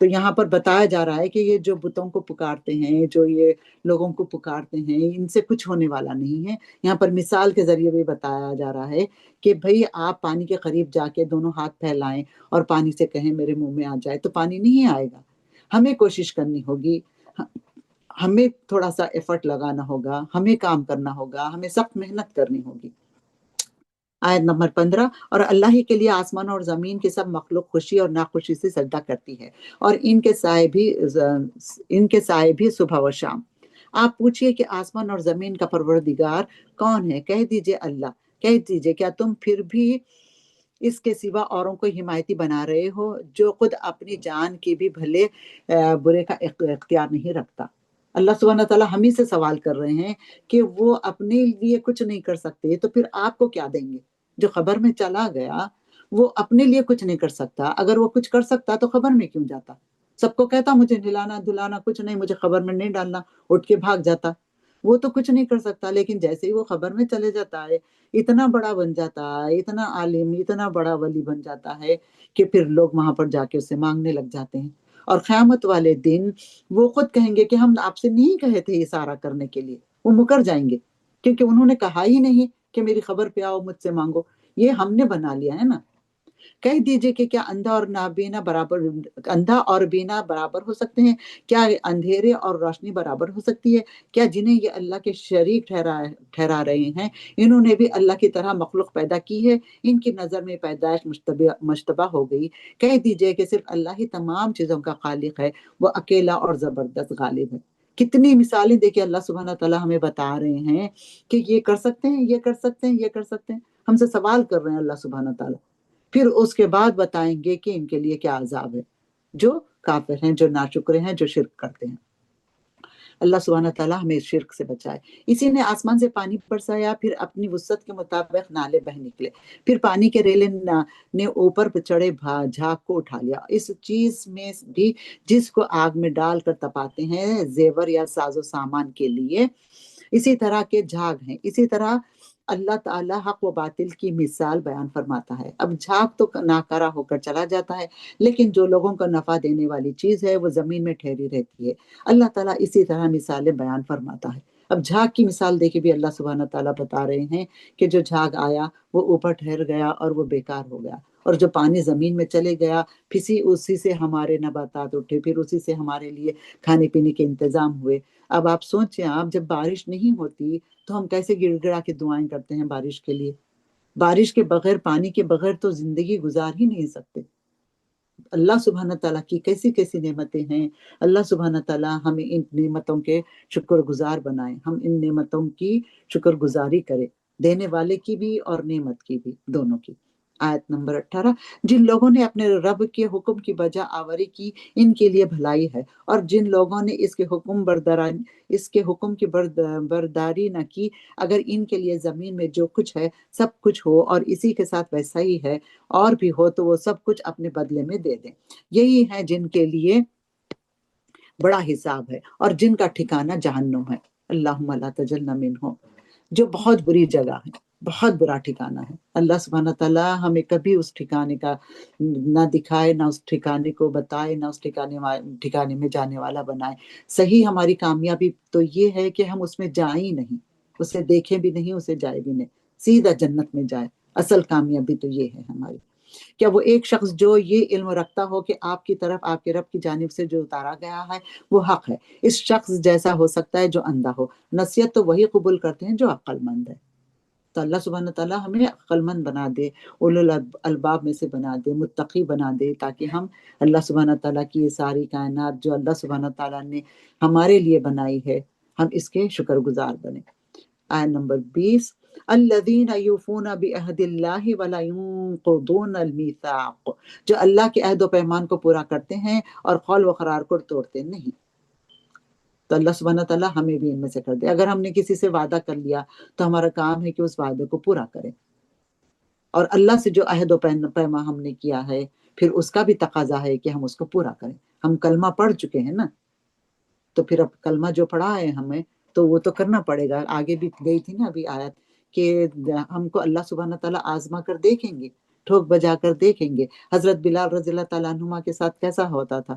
تو یہاں پر بتایا جا رہا ہے کہ یہ جو بتوں کو پکارتے ہیں، جو یہ لوگوں کو پکارتے ہیں، ان سے کچھ ہونے والا نہیں ہے۔ یہاں پر مثال کے ذریعے بھی بتایا جا رہا ہے کہ بھئی آپ پانی کے قریب جا کے دونوں ہاتھ پھیلائیں اور پانی سے کہیں میرے منہ میں آ جائے تو پانی نہیں آئے گا۔ ہمیں کوشش کرنی ہوگی، ہمیں تھوڑا سا ایفرٹ لگانا ہوگا، ہمیں کام کرنا ہوگا، ہمیں سخت محنت کرنی ہوگی۔ آیت نمبر 15، اور اللہ ہی کے لیے آسمان اور زمین کی سب مخلوق خوشی اور ناخوشی سے سجدہ کرتی ہے، اور ان کے سائے بھی صبح و شام۔ آپ پوچھئے کہ آسمان اور زمین کا پروردگار کون ہے؟ کہہ دیجئے اللہ۔ کہہ دیجئے کیا تم پھر بھی اس کے سوا اوروں کو حمایتی بنا رہے ہو جو خود اپنی جان کی بھی بھلے برے کا اختیار نہیں رکھتا۔ اللہ سبحانہ تعالیٰ ہم ہی سے سوال کر رہے ہیں کہ وہ اپنے لیے کچھ نہیں کر سکتے تو پھر آپ کو کیا دیں گے؟ جو خبر میں چلا گیا وہ اپنے لیے کچھ نہیں کر سکتا، اگر وہ کچھ کر سکتا تو خبر میں کیوں جاتا؟ سب کو کہتا مجھے نلانا دلانا کچھ نہیں، مجھے خبر میں نہیں ڈالنا، اٹھ کے بھاگ جاتا۔ وہ تو کچھ نہیں کر سکتا، لیکن جیسے ہی وہ خبر میں چلے جاتا ہے، اتنا بڑا بن جاتا ہے، اتنا عالم، اتنا بڑا ولی بن جاتا ہے کہ پھر لوگ وہاں پر جا کے اسے مانگنے لگ جاتے ہیں۔ اور قیامت والے دن وہ خود کہیں گے کہ ہم آپ سے نہیں کہے تھے یہ سارا کرنے کے لیے، وہ مکر جائیں گے کیونکہ انہوں نے کہا ہی نہیں کہ میری خبر پہ آؤ مجھ سے مانگو، یہ ہم نے بنا لیا ہے نا۔ کہہ دیجئے کہ کیا اندھا اور بینا برابر ہو سکتے ہیں؟ کیا اندھیرے اور روشنی برابر ہو سکتی ہے؟ کیا جنہیں یہ اللہ کے شریک ٹھہرا رہے ہیں انہوں نے بھی اللہ کی طرح مخلوق پیدا کی ہے؟ ان کی نظر میں پیدائش مشتبہ ہو گئی۔ کہہ دیجئے کہ صرف اللہ ہی تمام چیزوں کا خالق ہے، وہ اکیلا اور زبردست غالب ہے۔ کتنی مثالیں دیکھیں اللہ سبحانہ تعالیٰ ہمیں بتا رہے ہیں کہ یہ کر سکتے ہیں، یہ کر سکتے ہیں، یہ کر سکتے ہیں، ہم سے سوال کر رہے ہیں اللہ سبحانہ تعالیٰ۔ پھر اس کے بعد بتائیں گے کہ ان کے لیے کیا عذاب ہے، جو کافر ہیں، جو ناشکر ہیں، جو شرک کرتے ہیں۔ اللہ سبحانہ تعالیٰ ہمیں شرک سے بچائے۔ اسی نے آسمان سے پانی برسایا، پھر اپنی وسعت کے مطابق نالے بہ نکلے، پھر پانی کے ریلے نے اوپر پہ چڑھے جھاگ کو اٹھا لیا، اس چیز میں بھی جس کو آگ میں ڈال کر تپاتے ہیں زیور یا ساز و سامان کے لیے، اسی طرح کے جھاگ ہیں۔ اسی طرح اللہ تعالیٰ حق و باطل کی مثال بیان فرماتا ہے۔ اب جھاگ تو ناکارہ ہو کر چلا جاتا ہے، لیکن جو لوگوں کو نفع دینے والی چیز ہے وہ زمین میں ٹھہری رہتی ہے۔ اللہ تعالیٰ اسی طرح مثالیں بیان فرماتا ہے۔ اب جھاگ کی مثال دیکھے بھی اللہ سبحانہ تعالیٰ بتا رہے ہیں کہ جو جھاگ آیا وہ اوپر ٹھہر گیا اور وہ بیکار ہو گیا، اور جو پانی زمین میں چلے گیا اسی سے ہمارے نباتات اٹھے، پھر اسی سے ہمارے لیے کھانے پینے کے انتظام ہوئے۔ اب آپ سوچیں، آپ جب بارش نہیں ہوتی تو ہم کیسے گڑ گڑا کے دعائیں کرتے ہیں بارش کے لیے؟ بارش کے بغیر، پانی کے بغیر تو زندگی گزار ہی نہیں سکتے۔ اللہ سبحانہ تعالیٰ کی کیسی کیسی نعمتیں ہیں۔ اللہ سبحانہ تعالیٰ ہمیں ان نعمتوں کے شکر گزار بنائے، ہم ان نعمتوں کی شکر گزاری کرے، دینے والے کی بھی اور نعمت کی بھی، دونوں کی۔ آیت نمبر 18، جن لوگوں نے اپنے رب کے حکم کی بجا آوری کی ان کے لیے بھلائی ہے، اور جن لوگوں نے اس کے حکم کی برداری نہ کی، اگر ان کے لیے زمین میں جو کچھ ہے سب کچھ ہو اور اسی کے ساتھ ویسا ہی ہے اور بھی ہو تو وہ سب کچھ اپنے بدلے میں دے دیں۔ یہی ہیں جن کے لیے بڑا حساب ہے اور جن کا ٹھکانہ جہنم ہے۔ اللہم لا تجلنا منہم، جو بہت بری جگہ ہے، بہت برا ٹھکانہ ہے۔ اللہ سبحانہ تعالیٰ ہمیں کبھی اس ٹھکانے کا نہ دکھائے، نہ اس ٹھکانے کو بتائے، نہ اس ٹھکانے میں جانے والا بنائے۔ صحیح ہماری کامیابی تو یہ ہے کہ ہم اس میں جائیں ہی نہیں، اسے دیکھیں بھی نہیں، اسے جائے بھی نہیں، سیدھا جنت میں جائے۔ اصل کامیابی تو یہ ہے ہماری۔ کیا وہ ایک شخص جو یہ علم رکھتا ہو کہ آپ کی طرف آپ کے رب کی جانب سے جو اتارا گیا ہے وہ حق ہے، اس شخص جیسا ہو سکتا ہے جو اندھا ہو؟ نصیحت تو وہی قبول کرتے ہیں جو عقل مند ہے۔ تو اللہ سبحانہ تعالیٰ ہمیں عقل مند بنا دے، اولو الالباب میں سے بنا دے، متقی بنا دے، تاکہ ہم اللہ سبحانہ تعالیٰ کی یہ ساری کائنات جو اللہ سبحانہ تعالیٰ نے ہمارے لیے بنائی ہے، ہم اس کے شکر گزار بنیں۔ آیت نمبر 20، الذین یوفون بعہد اللہ ولا ینقضون المیثاق، جو اللہ کے عہد و پیمان کو پورا کرتے ہیں اور قول و قرار کو توڑتے نہیں۔ تو اللہ سبحانہ تعالیٰ ہمیں بھی ان میں سے کر دے۔ اگر ہم نے کسی سے وعدہ کر لیا تو ہمارا کام ہے کہ اس وعدے کو پورا کریں، اور اللہ سے جو عہد و پیمان ہم نے کیا ہے پھر اس کا بھی تقاضا ہے کہ ہم اس کو پورا کریں۔ ہم کلمہ پڑھ چکے ہیں نا، تو پھر اب کلمہ جو پڑھا ہے ہمیں تو وہ تو کرنا پڑے گا۔ آگے بھی گئی تھی نا ابھی آیت کہ ہم کو اللہ سبحانہ تعالیٰ آزما کر دیکھیں گے، ٹھوک بجا کر دیکھیں گے۔ حضرت بلال رضی اللہ تعالیٰ عنہما کے ساتھ کیسا ہوتا تھا؟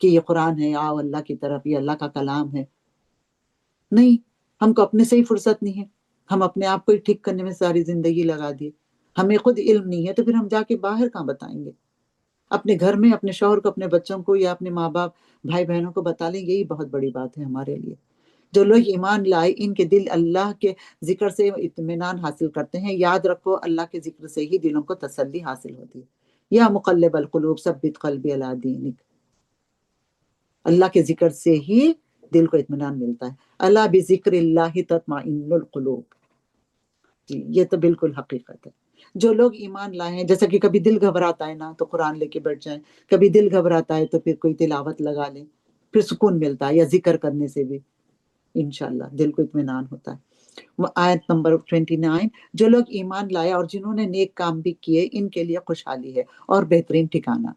کہ یہ قرآن ہے، آؤ اللہ کی طرف، یہ اللہ کا کلام ہے. نہیں، ہم کو اپنے سے ہی فرصت نہیں ہے. ہم اپنے آپ کو ہی ٹھیک کرنے میں ساری زندگی لگا دیے. ہمیں خود علم نہیں ہے تو پھر ہم جا کے باہر کہاں بتائیں گے؟ اپنے گھر میں اپنے شوہر کو، اپنے بچوں کو، یا اپنے ماں باپ بھائی بہنوں کو بتا لیں، یہی بہت بڑی بات ہے ہمارے لیے. جو لوگ ایمان لائے ان کے دل اللہ کے ذکر سے اطمینان حاصل کرتے ہیں. یاد رکھو، اللہ کے ذکر سے ہی دلوں کو تسلی حاصل ہوتی ہے. یا مقلب القلوب ثبت قلبی علی دینک. اللہ کے ذکر سے ہی دل کو اطمینان ملتا ہے. الا بذکر اللہ تطمئن القلوب. جی، یہ تو بالکل حقیقت ہے. جو لوگ ایمان لائے ہیں، جیسا کہ کبھی دل گھبراتا ہے نا تو قرآن لے کے بیٹھ جائیں، کبھی دل گھبراتا ہے تو پھر کوئی تلاوت لگا لیں، پھر سکون ملتا ہے. یا ذکر کرنے سے بھی انشاءاللہ دل کو اطمینان ہوتا ہے. آیت نمبر 29، جو لوگ ایمان لائے اور جنہوں نے نیک کام بھی کیے، ان کے لیے خوشحالی ہے اور بہترین ٹھکانہ.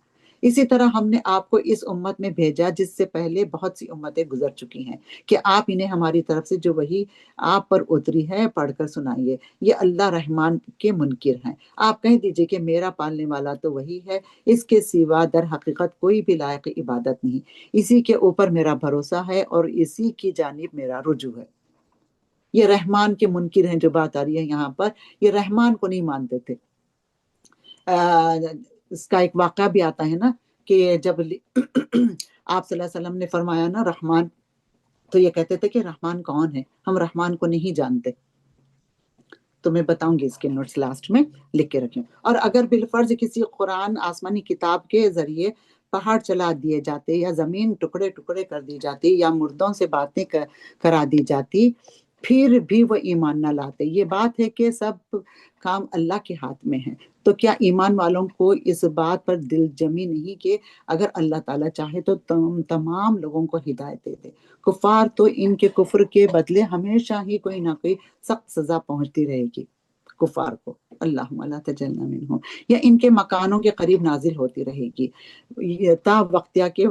اسی طرح ہم نے آپ کو اس امت میں بھیجا جس سے پہلے بہت سی امتیں گزر چکی ہیں، کہ آپ انہیں ہماری طرف سے جو وحی آپ پر اتری ہے پڑھ کر سنائیے. یہ اللہ رحمان کے منکر ہیں. آپ کہہ دیجئے کہ میرا پالنے والا تو وہی ہے، اس کے سوا در حقیقت کوئی بھی لائق عبادت نہیں. اسی کے اوپر میرا بھروسہ ہے اور اسی کی جانب میرا رجوع ہے. یہ رحمان کے منکر ہیں جو بات آ رہی ہے یہاں پر. یہ رحمان کو نہیں مانتے تھے. اس کا ایک واقعہ بھی آتا ہے نا کہ جب آپ صلی اللہ علیہ وسلم نے فرمایا نا رحمان، تو یہ کہتے تھے کہ رحمان کون ہے، ہم رحمان کو نہیں جانتے. تو میں بتاؤں گی اس کے نوٹس لاسٹ میں لکھ کے رکھیں. اور اگر بالفرض کسی قرآن آسمانی کتاب کے ذریعے پہاڑ چلا دیے جاتے، یا زمین ٹکڑے ٹکڑے کر دی جاتی، یا مردوں سے باتیں کرا دی جاتی، پھر بھی وہ ایمان نہ لاتے. یہ بات ہے کہ سب کام اللہ کے ہاتھ میں ہے. تو کیا ایمان والوں کو اس بات پر دل جمی نہیں کہ اگر اللہ تعالیٰ چاہے تو تمام لوگوں کو ہدایت دے دے؟ کفار تو ان کے کفر کے بدلے ہمیشہ ہی کوئی نہ کوئی سخت سزا پہنچتی رہے گی کفار کو. اللہم لا تجعلنا منہم. یا ان کے مکانوں کے قریب نازل ہوتی رہے گی تا وقتیہ کے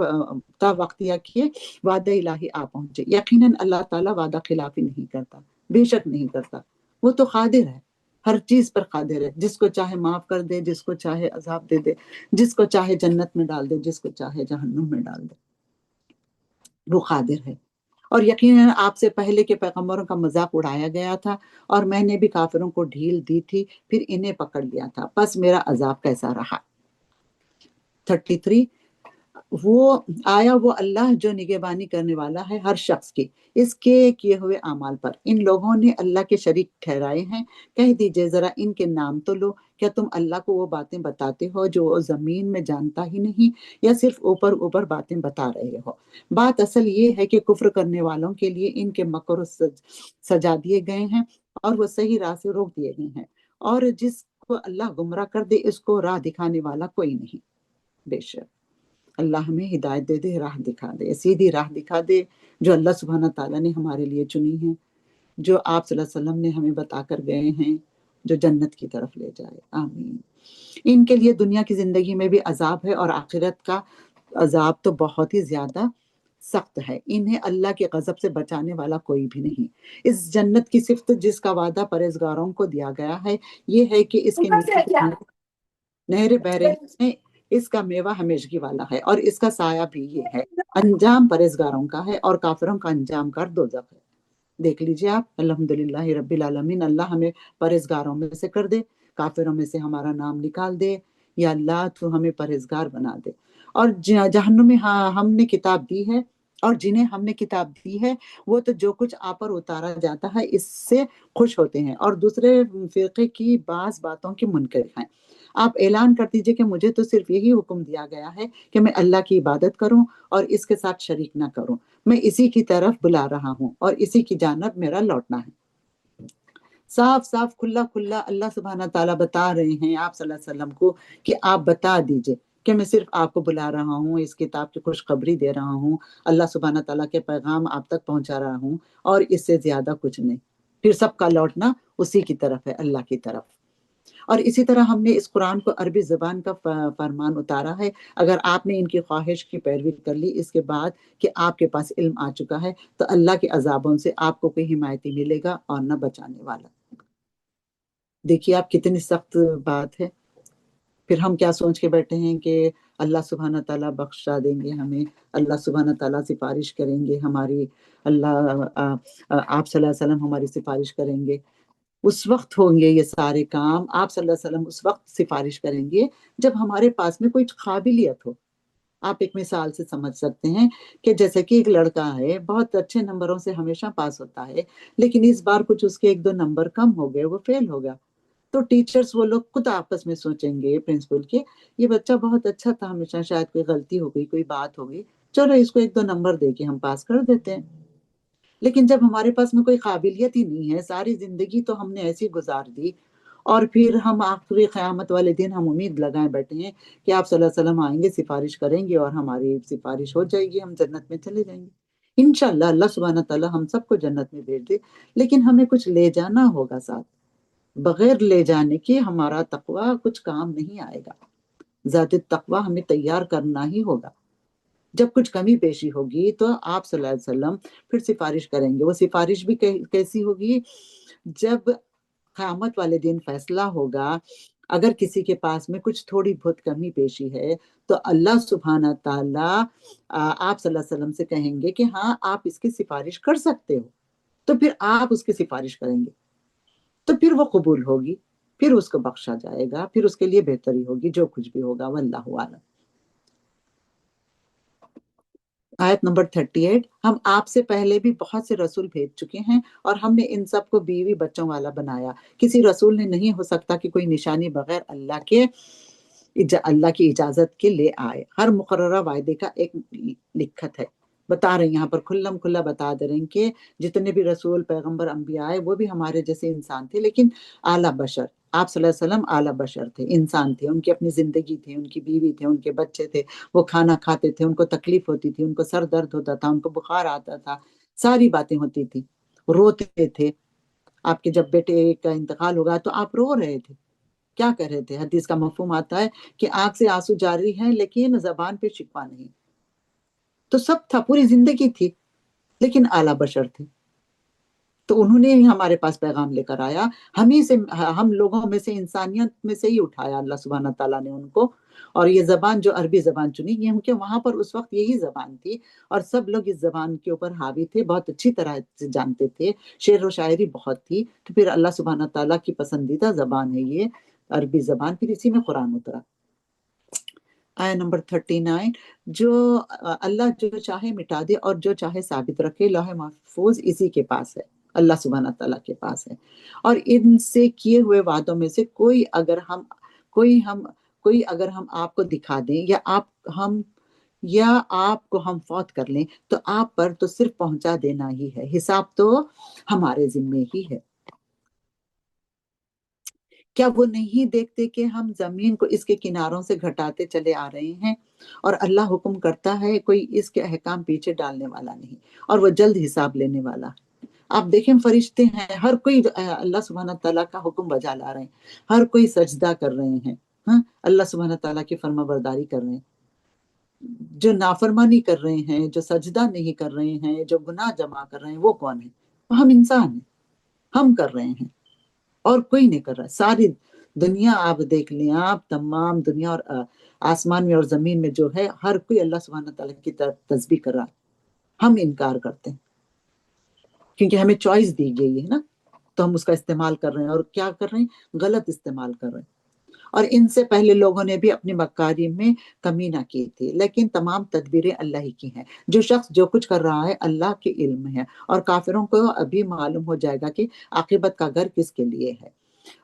وعدہ الہی آ پہنچے. یقیناً اللہ تعالیٰ وعدہ خلافی نہیں کرتا، بے شک نہیں کرتا. وہ تو قادر ہے، ہر چیز پر قادر ہے. جس کو چاہے معاف کر دے، جس کو چاہے عذاب دے دے، جس کو چاہے جنت میں ڈال دے، جس کو چاہے جہنم میں ڈال دے. وہ قادر ہے. اور یقیناً آپ سے پہلے کے پیغمبروں کا مذاق اڑایا گیا تھا، اور میں نے بھی کافروں کو ڈھیل دی تھی، پھر انہیں پکڑ لیا تھا. پس میرا عذاب کیسا رہا. 33، وہ اللہ جو نگہبانی کرنے والا ہے ہر شخص کی اس کے کیے ہوئے اعمال پر. ان لوگوں نے اللہ کے شریک ٹھہرائے ہیں. کہہ دیجئے ذرا ان کے نام تو لو. کیا تم اللہ کو وہ باتیں بتاتے ہو جو وہ زمین میں جانتا ہی نہیں، یا صرف اوپر اوپر باتیں بتا رہے ہو؟ بات اصل یہ ہے کہ کفر کرنے والوں کے لیے ان کے مکر سجا دیے گئے ہیں، اور وہ صحیح راہ سے روک دیے گئے ہیں. اور جس کو اللہ گمراہ کر دے اس کو راہ دکھانے والا کوئی نہیں. بے شک اللہ ہمیں ہدایت دے دے، راہ دکھا دے، سیدھی راہ دکھا دے جو اللہ سبحانہ تعالیٰ نے ہمارے لیے چنی ہے، جو آپ صلی اللہ علیہ وسلم نے ہمیں بتا کر گئے ہیں، جو جنت کی طرف لے جائے. آمین. ان کے لیے دنیا کی زندگی میں بھی عذاب ہے، اور آخرت کا عذاب تو بہت ہی زیادہ سخت ہے. انہیں اللہ کے غضب سے بچانے والا کوئی بھی نہیں. اس جنت کی صفت جس کا وعدہ پرہیزگاروں کو دیا گیا ہے یہ ہے کہ اس کے نیچے نہریں بہ رہی ہیں، اس کا میوہ ہمیشگی والا ہے، اور اس کا سایہ بھی یہ ہے. انجام پرہیزگاروں کا ہے، اور کافروں کا انجام کار دوزخ ہے. دیکھ لیجئے آپ. الحمدللہ رب العالمین. اللہ ہمیں پرہیزگاروں میں سے کر دے، کافروں میں سے ہمارا نام نکال دے. یا اللہ تو ہمیں پرہیزگار بنا دے. اور جہنم میں ہم نے کتاب دی ہے، اور جنہیں ہم نے کتاب دی ہے وہ تو جو کچھ آپ پر اتارا جاتا ہے اس سے خوش ہوتے ہیں، اور دوسرے فرقے کی بعض باتوں کے منکر ہیں. آپ اعلان کر دیجئے کہ مجھے تو صرف یہی حکم دیا گیا ہے کہ میں اللہ کی عبادت کروں اور اس کے ساتھ شریک نہ کروں. میں اسی کی طرف بلا رہا ہوں، اور اسی کی جانب میرا لوٹنا ہے. صاف صاف کھلا کھلا اللہ سبحانہ تعالیٰ بتا رہے ہیں آپ صلی اللہ علیہ وسلم کو کہ آپ بتا دیجئے کہ میں صرف آپ کو بلا رہا ہوں، اس کتاب کی خوشخبری دے رہا ہوں، اللہ سبحانہ تعالیٰ کے پیغام آپ تک پہنچا رہا ہوں، اور اس سے زیادہ کچھ نہیں. پھر سب کا لوٹنا اسی کی طرف ہے، اللہ کی طرف. اور اسی طرح ہم نے اس قرآن کو عربی زبان کا فرمان اتارا ہے. اگر آپ نے ان کی خواہش کی پیروی کر لی اس کے بعد کہ آپ کے پاس علم آ چکا ہے، تو اللہ کے عذابوں سے آپ کو کوئی حمایتی ملے گا اور نہ بچانے والا. دیکھیے آپ کتنی سخت بات ہے. پھر ہم کیا سوچ کے بیٹھے ہیں کہ اللہ سبحانہ تعالیٰ بخشا دیں گے ہمیں، اللہ سبحانہ تعالیٰ سفارش کریں گے ہماری، اللہ آپ صلی اللہ علیہ وسلم ہماری سفارش کریں گے۔ اس وقت ہوں گے یہ سارے کام، آپ صلی اللہ علیہ وسلم اس وقت سفارش کریں گے جب ہمارے پاس میں کوئی قابلیت ہو۔ آپ ایک مثال سے سمجھ سکتے ہیں کہ جیسے کہ ایک لڑکا ہے، بہت اچھے نمبروں سے ہمیشہ پاس ہوتا ہے، لیکن اس بار کچھ اس کے 1-2 نمبر کم ہو گئے، وہ فیل ہو گیا، تو ٹیچرز وہ لوگ خود آپس میں سوچیں گے پرنسپل کے یہ بچہ بہت اچھا تھا، ہمیشہ شاید کوئی غلطی ہو گئی، کوئی بات ہو گئی، چلو اس کو 1-2 نمبر دے کے ہم پاس کر دیتے ہیں۔ لیکن جب ہمارے پاس میں کوئی قابلیت ہی نہیں ہے، ساری زندگی تو ہم نے ایسی گزار دی، اور پھر ہم آخری قیامت والے دن ہم امید لگائے بیٹھے ہیں کہ آپ صلی اللہ علیہ وسلم آئیں گے، سفارش کریں گے اور ہماری سفارش ہو جائے گی، ہم جنت میں چلے جائیں گے انشاءاللہ۔ اللہ سبحانہ تعالیٰ ہم سب کو جنت میں بھیج دے، لیکن ہمیں کچھ لے جانا ہوگا ساتھ، بغیر لے جانے کے ہمارا تقویٰ کچھ کام نہیں آئے گا۔ ذات تقویٰ ہمیں تیار کرنا ہی ہوگا۔ جب کچھ کمی پیشی ہوگی تو آپ صلی اللہ علیہ وسلم پھر سفارش کریں گے۔ وہ سفارش بھی کیسی ہوگی؟ جب قیامت والے دن فیصلہ ہوگا، اگر کسی کے پاس میں کچھ تھوڑی بہت کمی پیشی ہے تو اللہ سبحانہ تعالیٰ آپ صلی اللہ علیہ وسلم سے کہیں گے کہ ہاں آپ اس کی سفارش کر سکتے ہو، تو پھر آپ اس کی سفارش کریں گے، تو پھر وہ قبول ہوگی، پھر اس کو بخشا جائے گا، پھر اس کے لیے بہتری ہوگی، جو کچھ بھی ہوگا واللہ اعلم۔ آیت نمبر 38، ہم آپ سے پہلے بھی بہت سے رسول بھیج چکے ہیں اور ہم نے ان سب کو بیوی بچوں والا بنایا، کسی رسول نے نہیں ہو سکتا کہ کوئی نشانی بغیر اللہ کی اجازت کے لے آئے۔ ہر مقررہ وعدے کا ایک لکھت ہے۔ بتا رہے ہیں یہاں پر کھلم کھلا بتا دے رہے ہیں کہ جتنے بھی رسول پیغمبر انبیاء آئے وہ بھی ہمارے جیسے انسان تھے، لیکن اعلیٰ بشر، آپ صلی اللہ علیہ وسلم اعلیٰ بشر تھے، انسان تھے، ان کی اپنی زندگی تھی، ان کی بیوی تھے، ان کے بچے تھے، وہ کھانا کھاتے تھے، ان کو تکلیف ہوتی تھی، ان کو سر درد ہوتا تھا، ان کو بخار آتا تھا، ساری باتیں ہوتی تھی، روتے تھے۔ آپ کے جب بیٹے کا انتقال ہوگا تو آپ رو رہے تھے، کیا کر رہے تھے؟ حدیث کا مفہوم آتا ہے کہ آنکھ سے آنسو جاری ہیں لیکن زبان پہ شکوہ نہیں۔ تو سب تھا، پوری زندگی تھی، لیکن اعلیٰ بشر تھے، تو انہوں نے ہی ہمارے پاس پیغام لے کر آیا، ہم لوگوں میں سے، انسانیت میں سے ہی اٹھایا اللہ سبحانہ تعالیٰ نے ان کو، اور یہ زبان جو عربی زبان چنی، کیونکہ وہاں پر اس وقت یہی زبان تھی اور سب لوگ اس زبان کے اوپر حاوی تھے، بہت اچھی طرح سے جانتے تھے، شعر و شاعری بہت تھی، تو پھر اللہ سبحانہ تعالیٰ کی پسندیدہ زبان ہے یہ عربی زبان، پھر اسی میں قرآن اترا۔ آیا نمبر 39، جو اللہ جو چاہے مٹا دے اور جو چاہے ثابت رکھے، لوح محفوظ اسی کے پاس ہے، اللہ سبحانہ تعالیٰ کے پاس ہے، اور ان سے کیے ہوئے وعدوں میں سے کوئی اگر ہم آپ کو دکھا دیں یا آپ کو ہم فوت کر لیں تو آپ پر تو صرف پہنچا دینا ہی ہے، حساب تو ہمارے ذمے ہی ہے۔ کیا وہ نہیں دیکھتے کہ ہم زمین کو اس کے کناروں سے گھٹاتے چلے آ رہے ہیں، اور اللہ حکم کرتا ہے، کوئی اس کے احکام پیچھے ڈالنے والا نہیں، اور وہ جلد حساب لینے والا۔ آپ دیکھیں فرشتے ہیں، ہر کوئی اللہ سبحانہ تعالیٰ کا حکم بجا لا رہے ہیں، ہر کوئی سجدہ کر رہے ہیں، ہاں اللہ سبحانہ تعالیٰ کی فرما برداری کر رہے ہیں۔ جو نافرمانی کر رہے ہیں، جو سجدہ نہیں کر رہے ہیں، جو گناہ جمع کر رہے ہیں، وہ کون ہیں؟ ہم انسان ہیں، ہم کر رہے ہیں، اور کوئی نہیں کر رہا۔ ساری دنیا آپ دیکھ لیں، آپ تمام دنیا اور آسمان میں اور زمین میں جو ہے، ہر کوئی اللہ سبحانہ تعالیٰ کی تسبیح کر رہا ہے، ہم انکار کرتے ہیں کیونکہ ہمیں چوائس دی گئی ہے نا، تو ہم اس کا استعمال کر رہے ہیں، اور کیا کر رہے ہیں؟ غلط استعمال کر رہے ہیں۔ اور ان سے پہلے لوگوں نے بھی اپنی مکاری میں کمی نہ کی تھی، لیکن تمام تدبیریں اللہ ہی کی ہیں۔ جو شخص جو کچھ کر رہا ہے اللہ کے علم ہے، اور کافروں کو ابھی معلوم ہو جائے گا کہ عاقبت کا گھر کس کے لیے ہے۔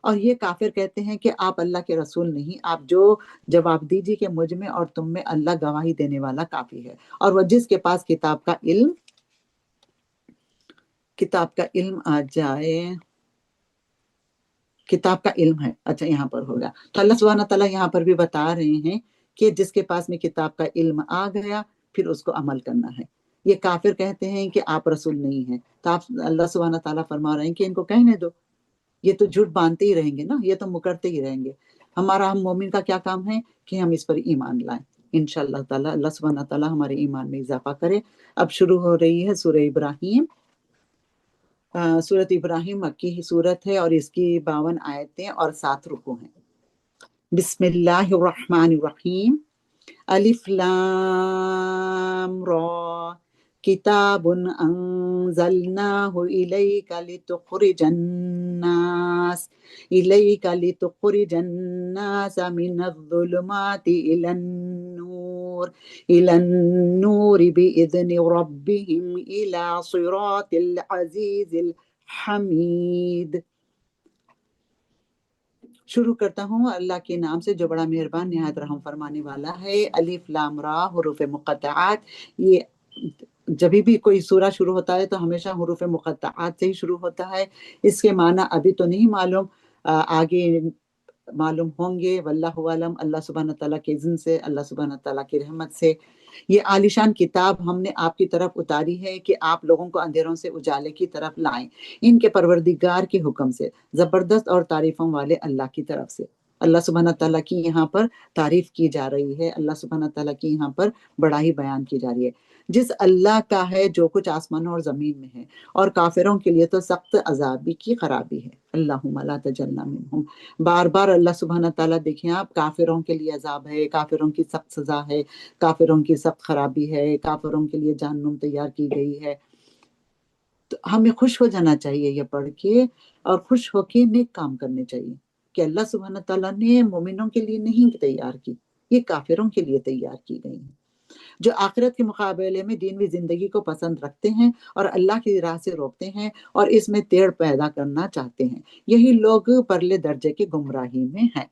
اور یہ کافر کہتے ہیں کہ آپ اللہ کے رسول نہیں، آپ جو جواب دیجیے کہ مجھ میں اور تم میں اللہ گواہی دینے والا کافی ہے، اور وہ جس کے پاس کتاب کا علم آ جائے، کتاب کا علم ہے، اچھا یہاں پر ہوگا، تو اللہ سبحانہ تعالیٰ یہاں پر بھی بتا رہے ہیں کہ جس کے پاس میں کتاب کا علم آ گیا پھر اس کو عمل کرنا ہے۔ یہ کافر کہتے ہیں کہ آپ رسول نہیں ہیں، تو اللہ سبحانہ تعالیٰ فرما رہے ہیں کہ ان کو کہنے دو، یہ تو جھوٹ باندھتے ہی رہیں گے نا، یہ تو مکرتے ہی رہیں گے۔ ہم مومن کا کیا کام ہے کہ ہم اس پر ایمان لائیں۔ انشاءاللہ تعالیٰ اللہ سبحانہ تعالیٰ ہمارے ایمان میں اضافہ کرے۔ اب شروع ہو رہی ہے سورہ ابراہیم۔ سورۃ ابراہیم مکی ہی سورت ہے، اور اس کی 52 آیتیں اور 7 رکوع ہیں۔ بسم اللہ الرحمن الرحیم. الف لام را کتاب انزلناه الیک لتخرج الناس من الظلمات الى النور باذن ربهم الى صراط العزیز الحمید. شروع کرتا ہوں اللہ کے نام سے جو بڑا مہربان نہایت رحم فرمانے والا ہے. الف لام را حروف مقطعات. یہ جب بھی کوئی سورہ شروع ہوتا ہے تو ہمیشہ حروف مقطعات سے ہی شروع ہوتا ہے. اس کے معنی ابھی تو نہیں معلوم، آگے معلوم ہوں گے. واللہ عالم. اللہ سبحانہ تعالیٰ کے اذن سے، اللہ سبحانہ تعالیٰ کی رحمت سے. یہ عالیشان کتاب ہم نے آپ کی طرف اتاری ہے کہ آپ لوگوں کو اندھیروں سے اجالے کی طرف لائیں، ان کے پروردگار کے حکم سے، زبردست اور تعریفوں والے اللہ کی طرف سے. اللہ سبحانہ تعالیٰ کی یہاں پر تعریف کی جا رہی ہے، اللہ سبحانہ تعالیٰ کی یہاں پر بڑائی بیان کی جا رہی ہے. جس اللہ کا ہے جو کچھ آسمانوں اور زمین میں ہے، اور کافروں کے لیے تو سخت عذاب کی خرابی ہے. اللہم لا تجلنا منہم. بار بار اللہ سبحانہ تعالیٰ دیکھیں آپ، کافروں کے لیے عذاب ہے، کافروں کی سخت سزا ہے، کافروں کی سخت خرابی ہے، کافروں کے لیے جہنم تیار کی گئی ہے. تو ہمیں خوش ہو جانا چاہیے یہ پڑھ کے، اور خوش ہو کے نیک کام کرنے چاہیے کہ اللہ سبحانہ تعالیٰ نے مومنوں کے لیے نہیں تیار کی، یہ کافروں کے لیے تیار کی گئی ہیں، جو آخرت کے مقابلے میں دینوی زندگی کو پسند رکھتے ہیں اور اللہ کی راہ سے روکتے ہیں اور اس میں تیڑ پیدا کرنا چاہتے ہیں. یہی لوگ پرلے درجے کے گمراہی میں ہیں.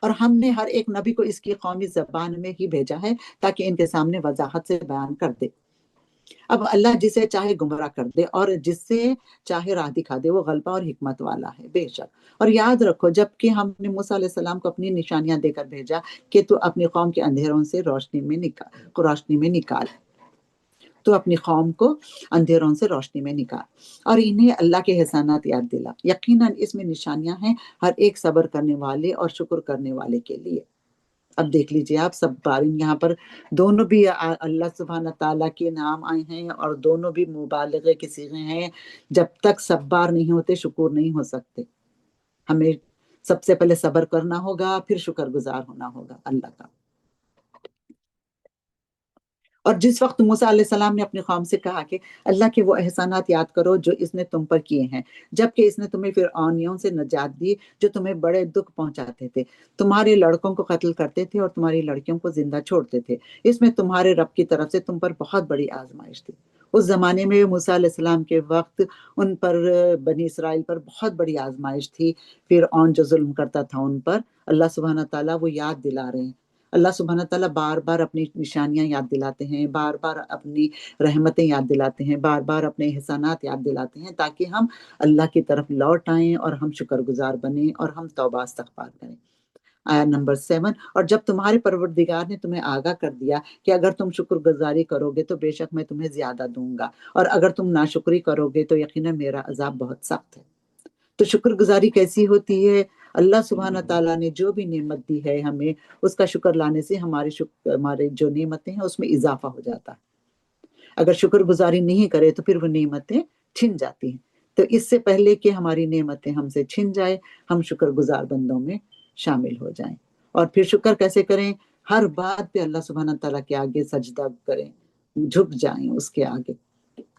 اور ہم نے ہر ایک نبی کو اس کی قومی زبان میں ہی بھیجا ہے تاکہ ان کے سامنے وضاحت سے بیان کر دے. اب اللہ جسے چاہے گمراہ کر دے اور جس سے چاہے راہ دکھا دے، وہ غلبہ اور حکمت والا ہے بے شک. اور یاد رکھو جب کہ ہم نے موسیٰ علیہ السلام کو اپنی نشانیاں دے کر بھیجا کہ تو اپنی قوم کے اندھیروں سے روشنی میں نکال، تو اپنی قوم کو اندھیروں سے روشنی میں نکال اور انہیں اللہ کے احسانات یاد دلا. یقیناً اس میں نشانیاں ہیں ہر ایک صبر کرنے والے اور شکر کرنے والے کے لیے. اب دیکھ لیجئے آپ، صبارین یہاں پر دونوں بھی اللہ سبحانہ تعالیٰ کے نام آئے ہیں اور دونوں بھی مبالغے کے صیغے ہیں. جب تک صبار نہیں ہوتے شکور نہیں ہو سکتے. ہمیں سب سے پہلے صبر کرنا ہوگا، پھر شکر گزار ہونا ہوگا اللہ کا. اور جس وقت موسیٰ علیہ السلام نے اپنی قوم سے کہا کہ اللہ کے وہ احسانات یاد کرو جو اس نے تم پر کیے ہیں، جبکہ اس نے تمہیں فرعونیوں سے نجات دی جو تمہیں بڑے دکھ پہنچاتے تھے، تمہارے لڑکوں کو قتل کرتے تھے اور تمہاری لڑکیوں کو زندہ چھوڑتے تھے. اس میں تمہارے رب کی طرف سے تم پر بہت بڑی آزمائش تھی. اس زمانے میں موسیٰ علیہ السلام کے وقت ان پر، بنی اسرائیل پر بہت بڑی آزمائش تھی. فرعون جو ظلم کرتا تھا ان پر، اللہ سبحانہ تعالیٰ وہ یاد دلا رہے ہیں. اللہ سبحانہ تعالیٰ بار بار اپنی نشانیاں یاد دلاتے ہیں، بار بار اپنی رحمتیں یاد دلاتے ہیں، بار بار اپنے احسانات یاد دلاتے ہیں تاکہ ہم اللہ کی طرف لوٹ آئیں اور ہم شکر گزار بنیں اور ہم توبہ استغفار کریں. آیا نمبر 7. اور جب تمہارے پروردگار نے تمہیں آگاہ کر دیا کہ اگر تم شکر گزاری کرو گے تو بے شک میں تمہیں زیادہ دوں گا، اور اگر تم ناشکری کرو گے تو یقیناً میرا عذاب بہت سخت ہے. تو شکر گزاری کیسی ہوتی ہے؟ اللہ سبحانہ تعالیٰ نے جو بھی نعمت دی ہے ہمیں، اس کا شکر لانے سے ہمارے جو نعمتیں ہیں اس میں اضافہ ہو جاتا ہے. اگر شکر گزاری نہیں کرے تو پھر وہ نعمتیں چھن جاتی ہیں. تو اس سے پہلے کہ ہماری نعمتیں ہم سے چھن جائے، ہم شکر گزار بندوں میں شامل ہو جائیں. اور پھر شکر کیسے کریں؟ ہر بات پہ اللہ سبحانہ تعالیٰ کے آگے سجدہ کریں، جھک جائیں اس کے آگے.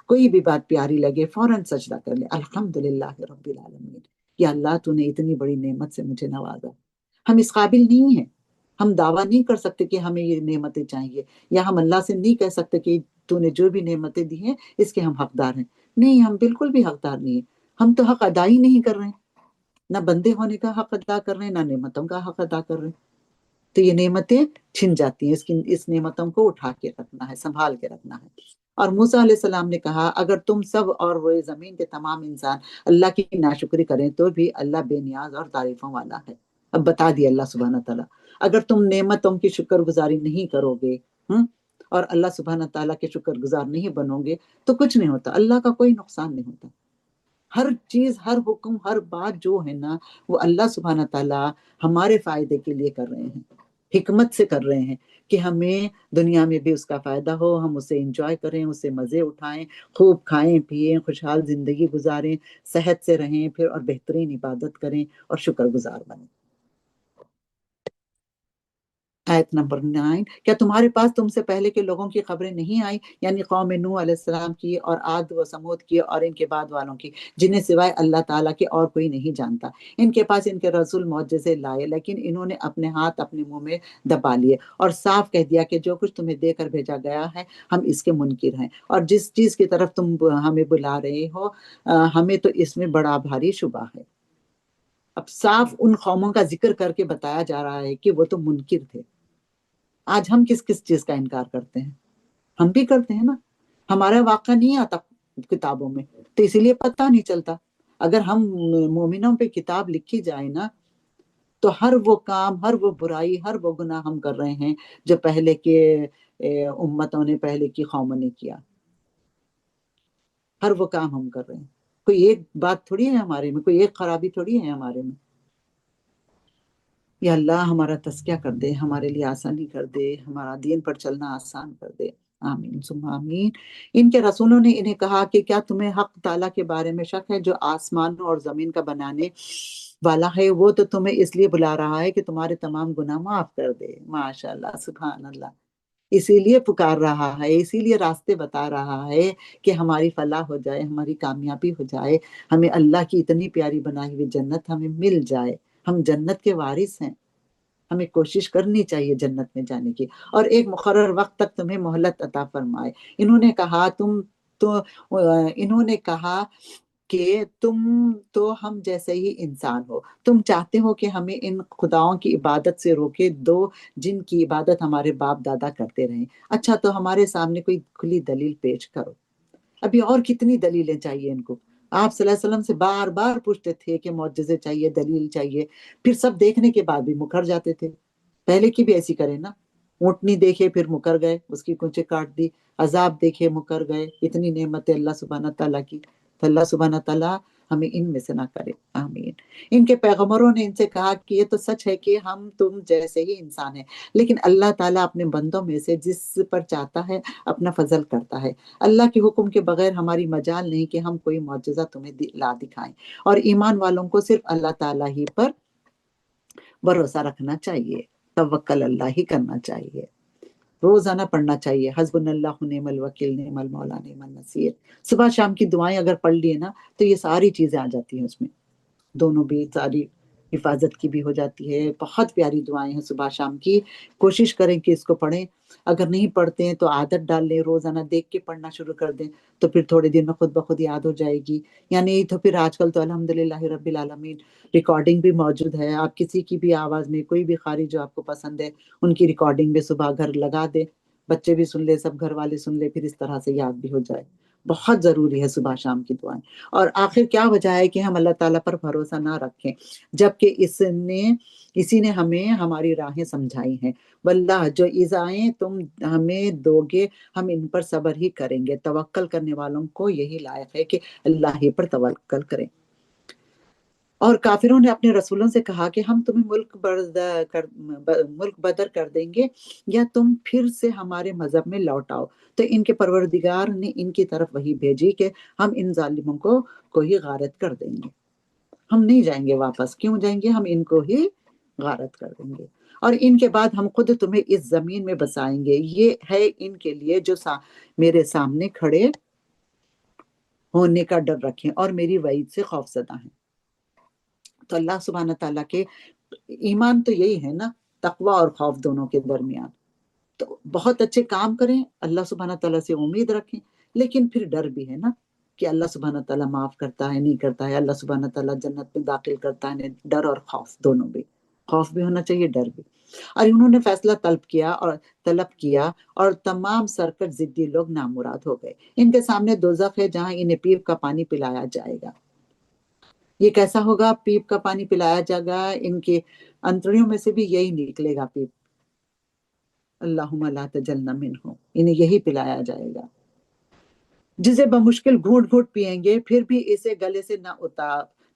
کوئی بھی بات پیاری لگے فوراً سجدہ کر لیں، الحمدللہ رب العالمین، یا اللہ تو نے اتنی بڑی نعمت سے مجھے نوازا. ہم اس قابل نہیں ہیں، ہم دعویٰ نہیں کر سکتے کہ ہمیں یہ نعمتیں چاہیے، یا ہم اللہ سے نہیں کہہ سکتے کہ تو نے جو بھی نعمتیں دی ہیں اس کے ہم حقدار ہیں. نہیں، ہم بالکل بھی حقدار نہیں ہیں. ہم تو حق ادا ہی نہیں کر رہے ہیں، نہ بندے ہونے کا حق ادا کر رہے ہیں، نہ نعمتوں کا حق ادا کر رہے ہیں. تو یہ نعمتیں چھن جاتی ہیں. اس نعمتوں کو اٹھا کے رکھنا ہے، سنبھال کے رکھنا ہے. اور موسیٰ علیہ السلام نے کہا اگر تم سب اور روئے زمین کے تمام انسان اللہ کی ناشکری کریں تو بھی اللہ بے نیاز اور تعریفوں والا ہے. اب بتا دیا اللہ سبحانہ تعالیٰ، اگر تم نعمتوں کی شکر گزاری نہیں کرو گے اور اللہ سبحانہ تعالیٰ کے شکر گزار نہیں بنو گے تو کچھ نہیں ہوتا، اللہ کا کوئی نقصان نہیں ہوتا. ہر چیز، ہر حکم، ہر بات جو ہے نا وہ اللہ سبحانہ تعالیٰ ہمارے فائدے کے لیے کر رہے ہیں. حکمت سے کر رہے ہیں کہ ہمیں دنیا میں بھی اس کا فائدہ ہو، ہم اسے انجوائے کریں، اسے مزے اٹھائیں، خوب کھائیں پیئیں، خوشحال زندگی گزاریں، صحت سے رہیں، پھر اور بہترین عبادت کریں اور شکر گزار بنیں۔ آیت نمبر 9، کیا تمہارے پاس تم سے پہلے کے لوگوں کی خبریں نہیں آئی، یعنی قوم نوح علیہ السلام کی اور عاد و سمود کی اور ان کے بعد والوں کی، جنہیں سوائے اللہ تعالیٰ کے اور کوئی نہیں جانتا؟ ان کے پاس ان کے رسول معجزے لائے، لیکن انہوں نے اپنے ہاتھ اپنے منہ میں دبا لیے اور صاف کہہ دیا کہ جو کچھ تمہیں دے کر بھیجا گیا ہے ہم اس کے منکر ہیں، اور جس چیز کی طرف تم ہمیں بلا رہے ہو ہمیں تو اس میں بڑا بھاری شبہ ہے۔ اب صاف ان قوموں کا ذکر کر کے بتایا جا رہا ہے کہ وہ تو منکر تھے۔ آج ہم کس کس چیز کا انکار کرتے ہیں؟ ہم بھی کرتے ہیں نا، ہمارا واقعہ نہیں آتا کتابوں میں تو اسی لیے پتہ نہیں چلتا۔ اگر ہم مومنوں پہ کتاب لکھی جائے نا تو ہر وہ کام، ہر وہ برائی، ہر وہ گناہ ہم کر رہے ہیں جو پہلے کے امتوں نے، پہلے کی قوموں نے کیا، ہر وہ کام ہم کر رہے ہیں۔ کوئی ایک بات تھوڑی ہے ہمارے میں، کوئی ایک خرابی تھوڑی ہے ہمارے میں۔ یا اللہ ہمارا تزکیہ کر دے، ہمارے لیے آسانی کر دے، ہمارا دین پر چلنا آسان کر دے، آمین ثم آمین۔ ان کے رسولوں نے انہیں کہا کہ کیا تمہیں حق تعالیٰ کے بارے میں شک ہے جو آسمانوں اور زمین کا بنانے والا ہے؟ وہ تو تمہیں اس لیے بلا رہا ہے کہ تمہارے تمام گناہ معاف کر دے۔ ماشاء اللہ، سبحان اللہ، اسی لیے پکار رہا ہے، اسی لیے راستے بتا رہا ہے کہ ہماری فلاح ہو جائے، ہماری کامیابی ہو جائے، ہمیں اللہ کی اتنی پیاری بنائی ہوئی جنت ہمیں مل جائے۔ ہم جنت کے وارث ہیں، ہمیں کوشش کرنی چاہیے جنت میں جانے کی، اور ایک مقرر وقت تک تمہیں مہلت عطا فرمائے۔ انہوں نے کہا کہ تم تو ہم جیسے ہی انسان ہو، تم چاہتے ہو کہ ہمیں ان خداؤں کی عبادت سے روکے دو جن کی عبادت ہمارے باپ دادا کرتے رہیں۔ اچھا تو ہمارے سامنے کوئی کھلی دلیل پیش کرو۔ ابھی اور کتنی دلیلیں چاہیے ان کو؟ آپ صلی اللہ علیہ وسلم سے بار بار پوچھتے تھے کہ معجزے چاہیے، دلیل چاہیے، پھر سب دیکھنے کے بعد بھی مکر جاتے تھے۔ پہلے کی بھی ایسی کرے نا، اونٹنی دیکھے پھر مکر گئے، اس کی کونچے کاٹ دی، عذاب دیکھے مکر گئے، اتنی نعمتیں اللہ سبحانہ تعالیٰ کی، تو اللہ سبحانہ تعالیٰ ہمیں ان میں سے نہ کرے، آمین۔ ان کے پیغمبروں نے ان سے کہا کہ یہ تو سچ ہے کہ ہم تم جیسے ہی انسان ہیں، لیکن اللہ تعالیٰ اپنے بندوں میں سے جس پر چاہتا ہے اپنا فضل کرتا ہے۔ اللہ کے حکم کے بغیر ہماری مجال نہیں کہ ہم کوئی معجزہ تمہیں لا دکھائیں، اور ایمان والوں کو صرف اللہ تعالیٰ ہی پر بھروسہ رکھنا چاہیے، توکل اللہ ہی کرنا چاہیے، روزانہ پڑھنا چاہیے حسبنا اللہ نعم الوکیل نعم المولا نعم النصیر۔ صبح شام کی دعائیں اگر پڑھ لیے نا تو یہ ساری چیزیں آ جاتی ہیں اس میں، دونوں بھی، ساری حفاظت کی بھی ہو جاتی ہے۔ بہت پیاری دعائیں ہیں صبح شام کی، کوشش کریں کہ اس کو پڑھیں۔ اگر نہیں پڑھتے ہیں تو عادت ڈال لیں، روزانہ دیکھ کے پڑھنا شروع کر دیں تو پھر تھوڑے دن میں خود بخود یاد ہو جائے گی۔ یعنی تو پھر آج کل تو الحمدللہ رب العالمین ریکارڈنگ بھی موجود ہے، آپ کسی کی بھی آواز میں کوئی بھی قاری جو آپ کو پسند ہے ان کی ریکارڈنگ بھی صبح گھر لگا دیں، بچے بھی سن لے، سب گھر والے سن لے، پھر اس طرح سے یاد بھی ہو جائے۔ بہت ضروری ہے صبح شام کی دعائیں۔ اور آخر کیا وجہ ہے کہ ہم اللہ تعالیٰ پر بھروسہ نہ رکھیں جبکہ اسی نے ہمیں ہماری راہیں سمجھائی ہیں؟ واللہ جو ایذائیں تم ہمیں دو گے ہم ان پر صبر ہی کریں گے۔ توکل کرنے والوں کو یہی لائق ہے کہ اللہ ہی پر توکل کریں۔ اور کافروں نے اپنے رسولوں سے کہا کہ ہم تمہیں ملک بدر کر دیں گے یا تم پھر سے ہمارے مذہب میں لوٹ آؤ، تو ان کے پروردگار نے ان کی طرف وحی بھیجی کہ ہم ان ظالموں کو ہی غارت کر دیں گے، ہم نہیں جائیں گے واپس، کیوں جائیں گے، ہم ان کو ہی غارت کر دیں گے، اور ان کے بعد ہم خود تمہیں اس زمین میں بسائیں گے۔ یہ ہے ان کے لیے جو میرے سامنے کھڑے ہونے کا ڈر رکھیں اور میری وعید سے خوف زدہ ہیں۔ تو اللہ سبحانہ تعالیٰ کے ایمان تو یہی ہے نا، تقوی اور خوف دونوں کے درمیان۔ تو بہت اچھے کام کریں، اللہ سبحانہ تعالیٰ سے امید رکھیں، لیکن پھر ڈر بھی ہے نا کہ اللہ سبحانہ تعالیٰ معاف کرتا ہے نہیں کرتا ہے، اللہ سبحانہ تعالیٰ جنت میں داخل کرتا ہے، ڈر اور خوف دونوں بھی، خوف بھی ہونا چاہیے، ڈر بھی۔ اور انہوں نے فیصلہ طلب کیا اور تمام سرکش ضدی لوگ نامراد ہو گئے۔ ان کے سامنے دوزخ ہے جہاں انہیں پیپ کا پانی پلایا جائے گا۔ یہ کیسا ہوگا؟ پیپ کا پانی پلایا جائے گا، ان کے انتڑیوں میں سے بھی یہی نکلے گا پیپ، اللہم لا تجلنا منہ، انہیں یہی پلایا جائے گا، جسے بمشکل گھونٹ گھونٹ پیئیں گے، پھر بھی اسے گلے سے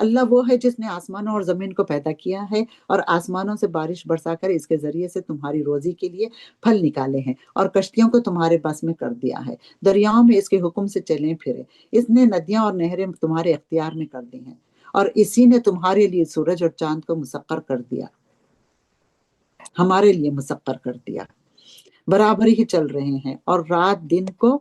اللہ وہ ہے جس نے آسمانوں اور زمین کو پیدا کیا ہے اور آسمانوں سے بارش برسا کر اس کے ذریعے سے تمہاری روزی کے لیے پھل نکالے ہیں اور کشتیوں کو تمہارے بس میں کر دیا ہے، دریاؤں میں اس کے حکم سے چلیں پھرے، اس نے ندیاں اور نہریں تمہارے اختیار میں کر دی ہیں، اور اسی نے تمہارے لیے سورج اور چاند کو مسخر کر دیا، ہمارے لیے مسخر کر دیا، برابر ہی چل رہے ہیں، اور رات دن کو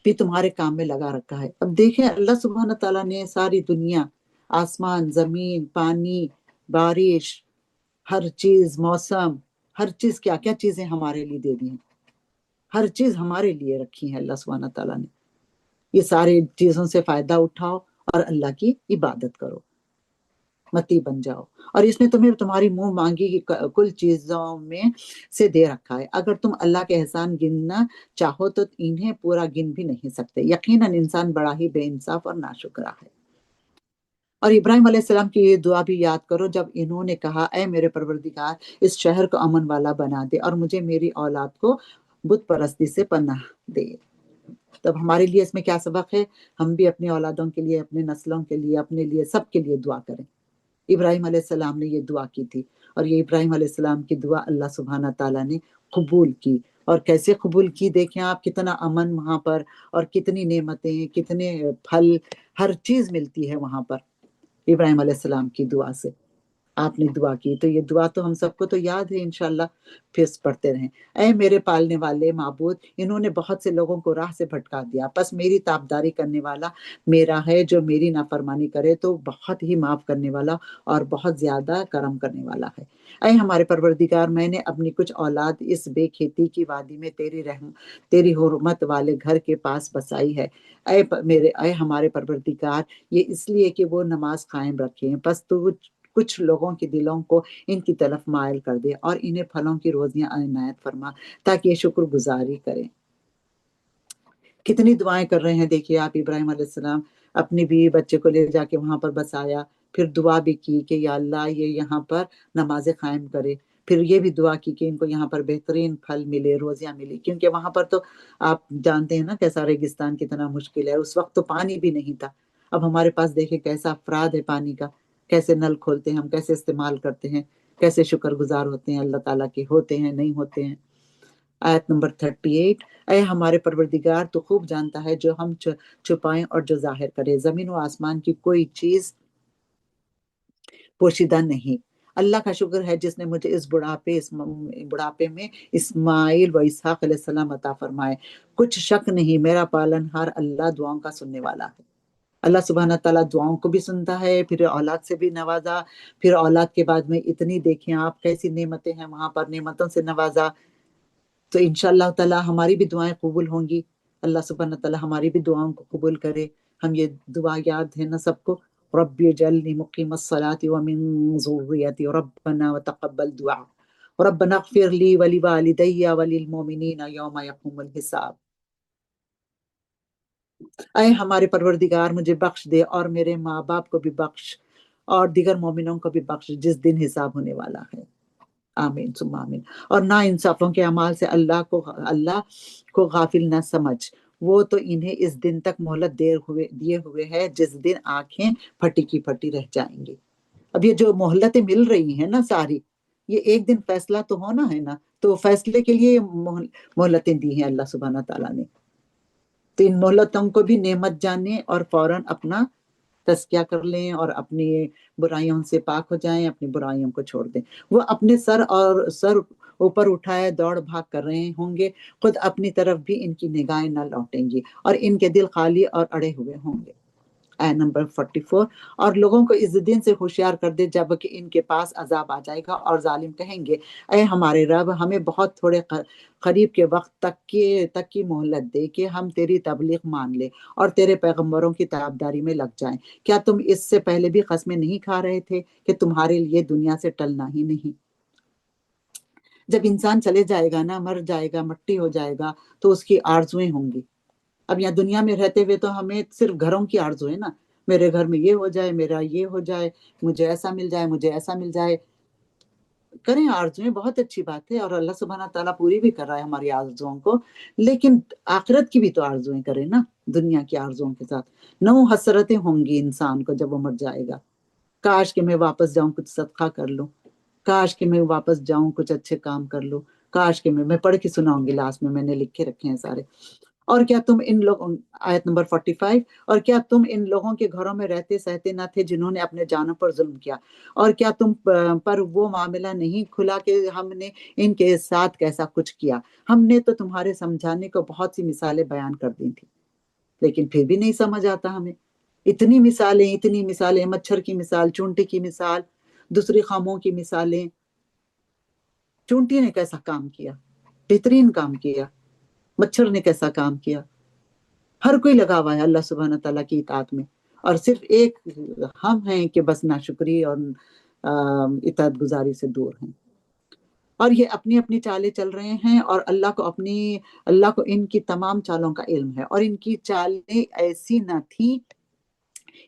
بھی تمہارے کام میں لگا رکھا ہے۔ اب دیکھیں اللہ سبحانہ تعالیٰ نے ساری دنیا، آسمان، زمین، پانی، بارش، ہر چیز، موسم، ہر چیز، کیا کیا چیزیں ہمارے لیے دے دی ہیں، ہر چیز ہمارے لیے رکھی ہے اللہ سبحانہ تعالیٰ نے۔ یہ ساری چیزوں سے فائدہ اٹھاؤ اور اللہ کی عبادت کرو، متی بن جاؤ، اور اس نے تمہیں تمہاری منہ مانگی کی کل چیزوں میں سے دے رکھا ہے۔ اگر تم اللہ کے احسان گننا چاہو تو انہیں پورا گن بھی نہیں سکتے، یقیناً انسان بڑا ہی بے انصاف اور ناشکرا ہے۔ اور ابراہیم علیہ السلام کی یہ دعا بھی یاد کرو جب انہوں نے کہا، اے میرے پروردگار، اس شہر کو امن والا بنا دے اور مجھے میری اولاد کو بت پرستی سے پناہ دے۔ تب ہمارے لیے اس میں کیا سبق ہے؟ ہم بھی اپنی اولادوں کے لیے، اپنے نسلوں کے لیے، اپنے لیے، سب کے لیے دعا کریں۔ ابراہیم علیہ السلام نے یہ دعا کی تھی، اور یہ ابراہیم علیہ السلام کی دعا اللہ سبحانہ تعالیٰ نے قبول کی۔ اور کیسے قبول کی؟ دیکھیں آپ، کتنا امن وہاں پر، اور کتنی نعمتیں، کتنے پھل، ہر چیز ملتی ہے وہاں پر ابراہیم علیہ السلام کی دعا سے۔ آپ نے دعا کی تو یہ دعا تو ہم سب کو تو یاد ہے، انشاءاللہ پھر پڑھتے رہیں۔ اے میرے پالنے والے معبود، انہوں نے بہت سے لوگوں کو راہ سے بھٹکا دیا، پس میری تابداری کرنے والا میرا ہے، جو میری نافرمانی کرے تو بہت ہی معاف کرنے والا اور بہت زیادہ کرم کرنے والا ہے۔ اے ہمارے پروردگار، میں نے اپنی کچھ اولاد اس بے کھیتی کی وادی میں تیری حرمت والے گھر کے پاس بسائی ہے۔ اے ہمارے پروردگار، یہ اس لیے کہ وہ نماز قائم رکھیں، پس تو کچھ لوگوں کے دلوں کو ان کی طرف مائل کر دے اور انہیں پھلوں کی روزیاں عنایت فرما تاکہ یہ شکر گزاری کریں۔ کتنی دعائیں کر رہے ہیں، دیکھیے آپ، ابراہیم علیہ السلام اپنے بیوی بچے کو لے جا کے وہاں پر بسایا، پھر دعا بھی کی کہ یا اللہ یہ یہاں پر نماز قائم کرے، پھر یہ بھی دعا کی کہ ان کو یہاں پر بہترین پھل ملے، روزیاں ملی، کیونکہ وہاں پر تو آپ جانتے ہیں نا کیسا ریگستان کتنا مشکل ہے، اس وقت تو پانی بھی نہیں تھا۔ اب ہمارے پاس دیکھیں کیسا افراد ہے پانی کا، کیسے نل کھولتے ہیں ہم، کیسے استعمال کرتے ہیں، کیسے شکر گزار ہوتے ہیں اللہ تعالیٰ کے، ہوتے ہیں نہیں ہوتے ہیں۔ آیت نمبر 38، اے ہمارے پروردگار، تو خوب جانتا ہے جو ہم چھپائیں اور جو ظاہر کرے، زمین و آسمان کی کوئی چیز پوشیدہ نہیں۔ اللہ کا شکر ہے جس نے مجھے اس بڑھاپے میں اسماعیل و اسحاق علیہ السلام عطا فرمائے۔ کچھ شک نہیں، میرا پالنہار اللہ دعاؤں کا سننے والا ہے۔ اللہ سبحانہ تعالیٰ دعاؤں کو بھی سنتا ہے، پھر اولاد سے بھی نوازا، پھر اولاد کے بعد میں اتنی دیکھیں آپ کیسی نعمتیں ہیں وہاں پر، نعمتوں سے نوازا، تو انشاءاللہ تعالیٰ ہماری بھی دعائیں قبول ہوں گی۔ اللہ سبحانہ تعالیٰ ہماری بھی دعاؤں کو قبول کرے۔ ہم یہ دعا یاد ہے نا سب کو، رب اجعلنی مقیم الصلاۃ ومن ذریتی ربنا وتقبل دعا ربنا اغفر لی ولوالدی وللمؤمنین یوم یقوم الحساب۔ اے ہمارے پروردگار، مجھے بخش دے اور میرے ماں باپ کو بھی بخش اور دیگر مومنوں کو بھی بخش جس دن حساب ہونے والا ہے۔ آمین ثم آمین۔ اور نا انصافوں کے اعمال سے اللہ کو غافل نہ سمجھ، وہ تو انہیں اس دن تک مہلت دیے ہوئے ہے جس دن آنکھیں پھٹی کی پھٹی رہ جائیں گی۔ اب یہ جو مہلتیں مل رہی ہیں نا ساری، یہ ایک دن فیصلہ تو ہونا ہے نا، تو فیصلے کے لیے مہلتیں دی ہیں اللہ سبحانہ تعالیٰ نے۔ تو ان مہلتوں کو بھی نعمت جانیں اور فوراً اپنا تزکیہ کر لیں اور اپنی برائیوں سے پاک ہو جائیں، اپنی برائیوں کو چھوڑ دیں۔ وہ اپنے سر اوپر اٹھائے دوڑ بھاگ کر رہے ہوں گے، خود اپنی طرف بھی ان کی نگاہیں نہ لوٹیں گی اور ان کے دل خالی اور اڑے ہوئے ہوں گے۔ آیت نمبر 44، اور لوگوں کو اس دن سے ہوشیار کر دے جب کہ ان کے پاس عذاب آ جائے گا اور ظالم کہیں گے، اے ہمارے رب، ہمیں بہت تھوڑے قریب کے وقت تک کی مہلت دے کہ ہم تیری تبلیغ مان لیں اور تیرے پیغمبروں کی طرفداری میں لگ جائیں۔ کیا تم اس سے پہلے بھی قسمیں نہیں کھا رہے تھے کہ تمہارے لیے دنیا سے ٹلنا ہی نہیں؟ جب انسان چلے جائے گا نا، مر جائے گا، مٹی ہو جائے گا، تو اس کی آرزویں ہوں گی۔ اب یہاں دنیا میں رہتے ہوئے تو ہمیں صرف گھروں کی آرزو ہے نا، میرے گھر میں یہ ہو جائے، میرا یہ ہو جائے، مجھے ایسا مل جائے، مجھے ایسا مل جائے۔ کریں آرزویں، بہت اچھی بات ہے، اور اللہ سبحانہ تعالیٰ پوری بھی کر رہا ہے ہماری آرزوؤں کو، لیکن آخرت کی بھی تو آرزویں کریں نا دنیا کی آرزوؤں کے ساتھ۔ 9 حسرتیں ہوں گی انسان کو جب وہ مر جائے گا، کاش کہ میں واپس جاؤں کچھ صدقہ کر لوں، کاش کہ میں واپس جاؤں کچھ اچھے کام کر لوں، کاش کہ میں پڑھ کے سناؤں گی لاسٹ میں نے لکھے رکھے ہیں سارے۔ اور کیا تم ان لوگوں، آیت نمبر 45، اور کیا تم ان لوگوں کے گھروں میں رہتے سہتے نہ تھے جنہوں نے اپنے جانوں پر ظلم کیا، اور کیا تم پر وہ معاملہ نہیں کھلا کہ ہم نے ان کے ساتھ کیسا کچھ کیا، ہم نے تو تمہارے سمجھانے کو بہت سی مثالیں بیان کر دی تھی، لیکن پھر بھی نہیں سمجھ آتا ہمیں۔ اتنی مثالیں، مچھر کی مثال، چونٹی کی مثال، دوسری خاموں کی مثالیں۔ چونٹی نے کیسا کام کیا، بہترین کام کیا، مچھر نے کیسا کام کیا، ہر کوئی لگا ہوا ہے اللہ سبحانہ تعالیٰ کی اطاعت میں، اور صرف ایک ہم ہیں کہ بس ناشکری اور اطاعت گزاری سے دور ہیں۔ اور یہ اپنی اپنی چالیں چل رہے ہیں، اور اللہ کو ان کی تمام چالوں کا علم ہے، اور ان کی چالیں ایسی نہ تھی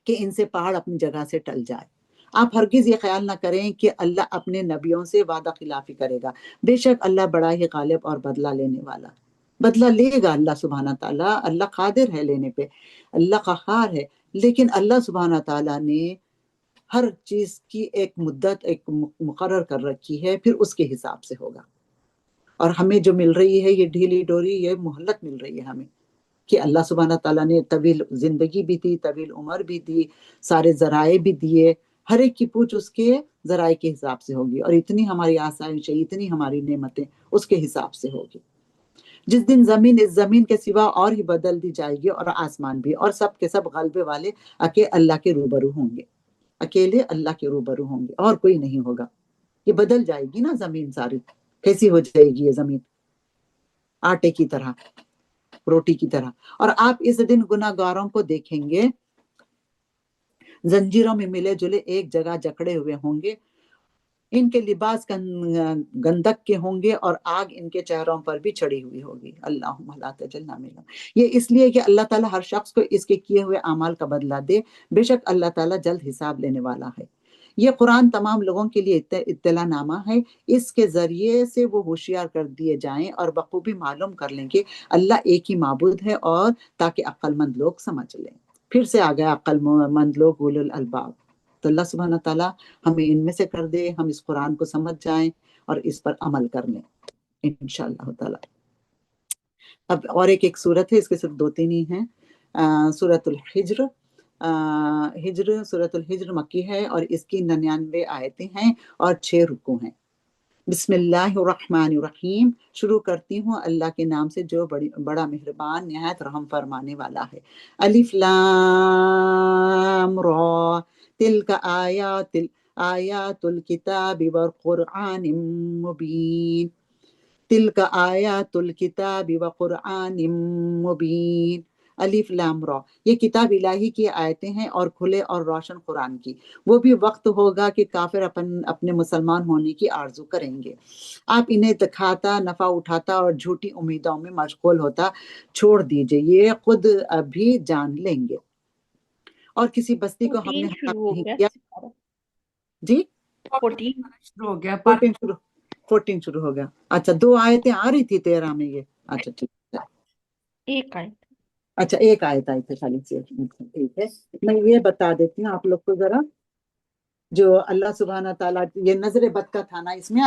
کہ ان سے پہاڑ اپنی جگہ سے ٹل جائے۔ آپ ہرگز یہ خیال نہ کریں کہ اللہ اپنے نبیوں سے وعدہ خلافی کرے گا، بے شک اللہ بڑا ہی غالب اور بدلہ لینے والا، بدلہ لے گا اللہ سبحانہ تعالیٰ، اللہ قادر ہے لینے پہ، اللہ قہار ہے، لیکن اللہ سبحانہ تعالیٰ نے ہر چیز کی ایک مدت ایک مقرر کر رکھی ہے، پھر اس کے حساب سے ہوگا۔ اور ہمیں جو مل رہی ہے یہ ڈھیلی ڈوری، یہ مہلت مل رہی ہے ہمیں، کہ اللہ سبحانہ تعالیٰ نے طویل زندگی بھی دی، طویل عمر بھی دی، سارے ذرائع بھی دیے، ہر ایک کی پوچھ اس کے ذرائع کے حساب سے ہوگی، اور اتنی ہماری آسائش ہے، اتنی ہماری نعمتیں اس کے حساب سے ہوگی۔ جس دن زمین اس زمین کے سوا اور ہی بدل دی جائے گی، اور آسمان بھی، اور سب کے سب غلبے والے اللہ کے روبرو ہوں گے، اکیلے اللہ کے روبرو ہوں گے، اور کوئی نہیں ہوگا۔ یہ بدل جائے گی نا زمین ساری، کیسی ہو جائے گی یہ زمین؟ آٹے کی طرح، روٹی کی طرح۔ اور آپ اس دن گناہ گاروں کو دیکھیں گے زنجیروں میں ملے جلے ایک جگہ جکڑے ہوئے ہوں گے، ان کے لباس گندک کے ہوں گے، اور آگ ان کے چہروں پر بھی چڑھی ہوئی ہوگی۔ اللہم لا تجلنا منہم۔ یہ اس لیے کہ اللہ تعالیٰ ہر شخص کو اس کے کیے ہوئے اعمال کا بدلہ دے، بے شک اللہ تعالیٰ جلد حساب لینے والا ہے۔ یہ قرآن تمام لوگوں کے لیے اطلاع نامہ ہے، اس کے ذریعے سے وہ ہوشیار کر دیے جائیں اور بخوبی معلوم کر لیں کہ اللہ ایک ہی معبود ہے، اور تاکہ عقل مند لوگ سمجھ لیں۔ پھر سے آ گیا عقل مند لوگ، اولو الالباب۔ تو اللہ سبحانہ تعالیٰ ہمیں ان میں سے کر دے، ہم اس قرآن کو سمجھ جائیں اور اس پر عمل کر لیں انشاءاللہ تعالیٰ۔ اب اور ایک سورت ہے، اس کے صرف 2-3 ہی ہیں، سورۃ الحجر۔ سورۃ الحجر مکی ہے، اور اس کی 99 آیتیں ہیں اور 6 رکوع ہیں۔ بسم اللہ الرحمن الرحیم، شروع کرتی ہوں اللہ کے نام سے جو بڑا مہربان نہایت رحم فرمانے والا ہے۔ الف لام را، تلک آیات الکتاب والقرآن مبین، تلک آیات الکتاب وقرآن مبین۔ الف لام را، یہ کتاب الہی کی آیتیں ہیں اور کھلے اور روشن قرآن کی۔ وہ بھی وقت ہوگا کہ کافر اپنے مسلمان ہونے کی آرزو کریں گے، آپ انہیں دکھاتا، نفع اٹھاتا اور جھوٹی امیدوں میں مشغول ہوتا چھوڑ دیجئے، یہ خود ابھی جان لیں گے۔ اور کسی بستی کو ہم نے 14 ہلاک شروع ہو نہیں گیا، کیا۔ جی 14 شروع ہو گیا 14 شروع ہو گیا۔ اچھا 2 آیتیں آ رہی تھی 13 میں یہ، اچھا ٹھیک ہے، ایک آیت۔ اچھا ایک آیت آئی تھی خالی سے، ٹھیک ہے۔ میں یہ بتا دیتی ہوں آپ لوگ کو ذرا، جو اللہ سبحانہ تعالیٰ، یہ نظر بد کا تھا نا اس میں،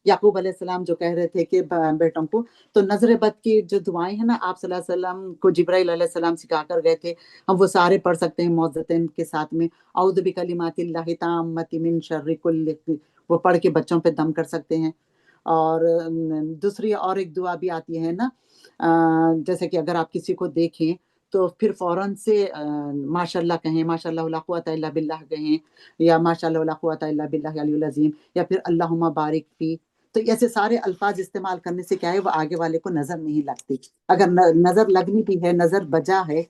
یعقوب علیہ السلام جو کہہ رہے تھے کہ بیٹوں کو، تو نظر بد کی جو دعائیں ہیں نا، آپ صلی اللہ علیہ وسلم کو جبرائیل علیہ السلام سکھا کر گئے تھے، ہم وہ سارے پڑھ سکتے ہیں معوذتین کے ساتھ میں، اعوذ بکلمات اللہ التامۃ من شر کل، وہ پڑھ کے بچوں پہ دم کر سکتے ہیں۔ اور دوسری اور ایک دعا بھی آتی ہے نا، جیسے کہ اگر آپ کسی کو دیکھیں تو پھر فوراً سے ماشاء اللہ کہیں، ماشاء اللہ لا قوت الا باللہ کہیں، یا ماشاء اللہ لا قوت الا باللہ العلی العظیم، یا پھر اللہم بارک فی۔ تو ایسے سارے الفاظ استعمال کرنے سے کیا ہے، وہ آگے والے کو نظر نہیں لگتی۔ اگر نظر لگنی بھی ہے، نظر بجا ہے،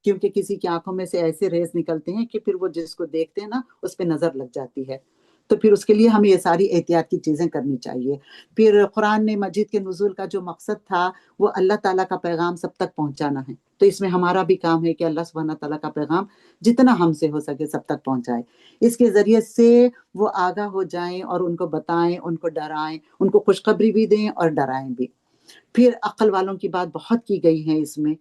کیونکہ کسی کی آنکھوں میں سے ایسے ریز نکلتے ہیں کہ پھر وہ جس کو دیکھتے ہیں نا اس پہ نظر لگ جاتی ہے، تو پھر اس کے لیے ہمیں یہ ساری احتیاط کی چیزیں کرنی چاہیے۔ پھر قرآن مجید کے نزول کا جو مقصد تھا وہ اللہ تعالیٰ کا پیغام سب تک پہنچانا ہے، تو اس میں ہمارا بھی کام ہے کہ اللہ سبحانہ تعالیٰ کا پیغام جتنا ہم سے ہو سکے سب تک پہنچائے، اس کے ذریعے سے وہ آگاہ ہو جائیں اور ان کو بتائیں، ان کو ڈرائیں، ان کو خوشخبری بھی دیں اور ڈرائیں بھی۔ پھر عقل والوں کی بات بہت کی گئی ہے اس میں،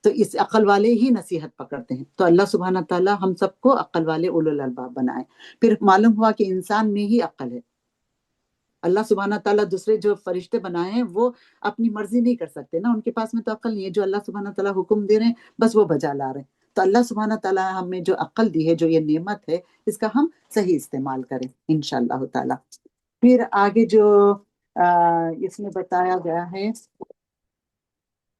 تو اس عقل والے ہی نصیحت پکڑتے ہیں، تو اللہ سبحانہ تعالیٰ ہم سب کو عقل والے اولو الالباب بنائے۔ پھر معلوم ہوا کہ انسان میں ہی عقل ہے، اللہ سبحانہ تعالیٰ دوسرے جو فرشتے بنائے ہیں وہ اپنی مرضی نہیں کر سکتے نا، ان کے پاس میں تو عقل نہیں ہے، جو اللہ سبحانہ تعالیٰ حکم دے رہے ہیں بس وہ بجا لا رہے ہیں۔ تو اللہ سبحانہ تعالیٰ ہمیں جو عقل دی ہے، جو یہ نعمت ہے، اس کا ہم صحیح استعمال کریں انشاءاللہ تعالیٰ۔ پھر آگے جو اس میں بتایا گیا ہے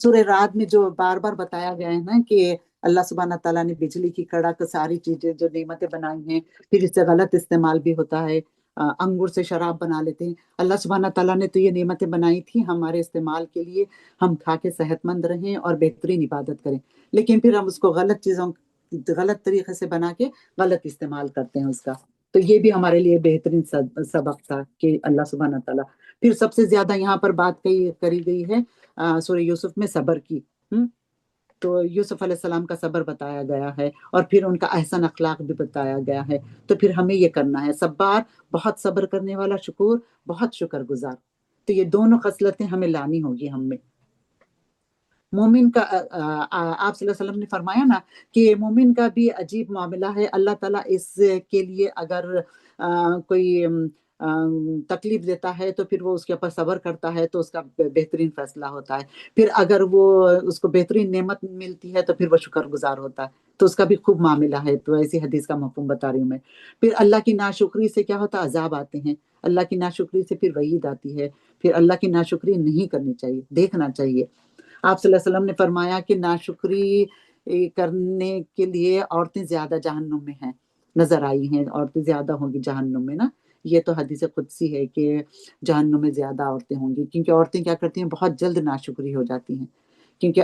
سورہ رات میں جو بار بار بتایا گیا ہے نا کہ اللہ سبحانہ تعالیٰ نے بجلی کی کڑک ساری چیزیں جو نعمتیں بنائی ہیں، پھر اس سے غلط استعمال بھی ہوتا ہے، انگور سے شراب بنا لیتے ہیں۔ اللہ سبحانہ تعالیٰ نے تو یہ نعمتیں بنائی تھی ہمارے استعمال کے لیے، ہم کھا کے صحت مند رہیں اور بہترین عبادت کریں، لیکن پھر ہم اس کو غلط طریقے سے بنا کے غلط استعمال کرتے ہیں اس کا۔ تو یہ بھی ہمارے لیے بہترین سبق تھا کہ اللہ سبحانہ تعالیٰ۔ پھر سب سے زیادہ یہاں پر بات کری گئی ہے سورہ یوسف میں صبر کی، تو یوسف علیہ السلام کا صبر بتایا گیا ہے، اور پھر ان کا احسن اخلاق بھی بتایا گیا ہے۔ تو پھر ہمیں یہ کرنا ہے، صبار بہت صبر کرنے والا، شکور بہت شکر گزار، تو یہ دونوں خصلتیں ہمیں لانی ہوگی ہم میں۔ مومن کا آپ صلی اللہ علیہ وسلم نے فرمایا نا کہ مومن کا بھی عجیب معاملہ ہے، اللہ تعالیٰ اس کے لیے اگر کوئی تکلیف دیتا ہے تو پھر وہ اس کے اوپر صبر کرتا ہے تو اس کا بہترین فیصلہ ہوتا ہے، پھر اگر وہ اس کو بہترین نعمت ملتی ہے تو پھر وہ شکر گزار ہوتا ہے، تو اس کا بھی خوب معاملہ ہے۔ تو ایسی حدیث کا مفہوم بتا رہی ہوں میں۔ پھر اللہ کی ناشکری سے کیا ہوتا ہے؟ عذاب آتے ہیں، اللہ کی ناشکری سے پھر وعید آتی ہے، پھر اللہ کی ناشکری نہیں کرنی چاہیے، دیکھنا چاہیے۔ آپ صلی اللہ علیہ وسلم نے فرمایا کہ ناشکری کرنے کے لیے عورتیں زیادہ جہنم میں ہیں، نظر آئی ہیں، عورتیں زیادہ ہوں گی جہنم میں نا، یہ تو حدیث قدسی ہے کہ جہنم میں زیادہ عورتیں ہوں گی، کیونکہ عورتیں کیا کرتی ہیں؟ بہت جلد ناشکری ہو جاتی ہیں، کیونکہ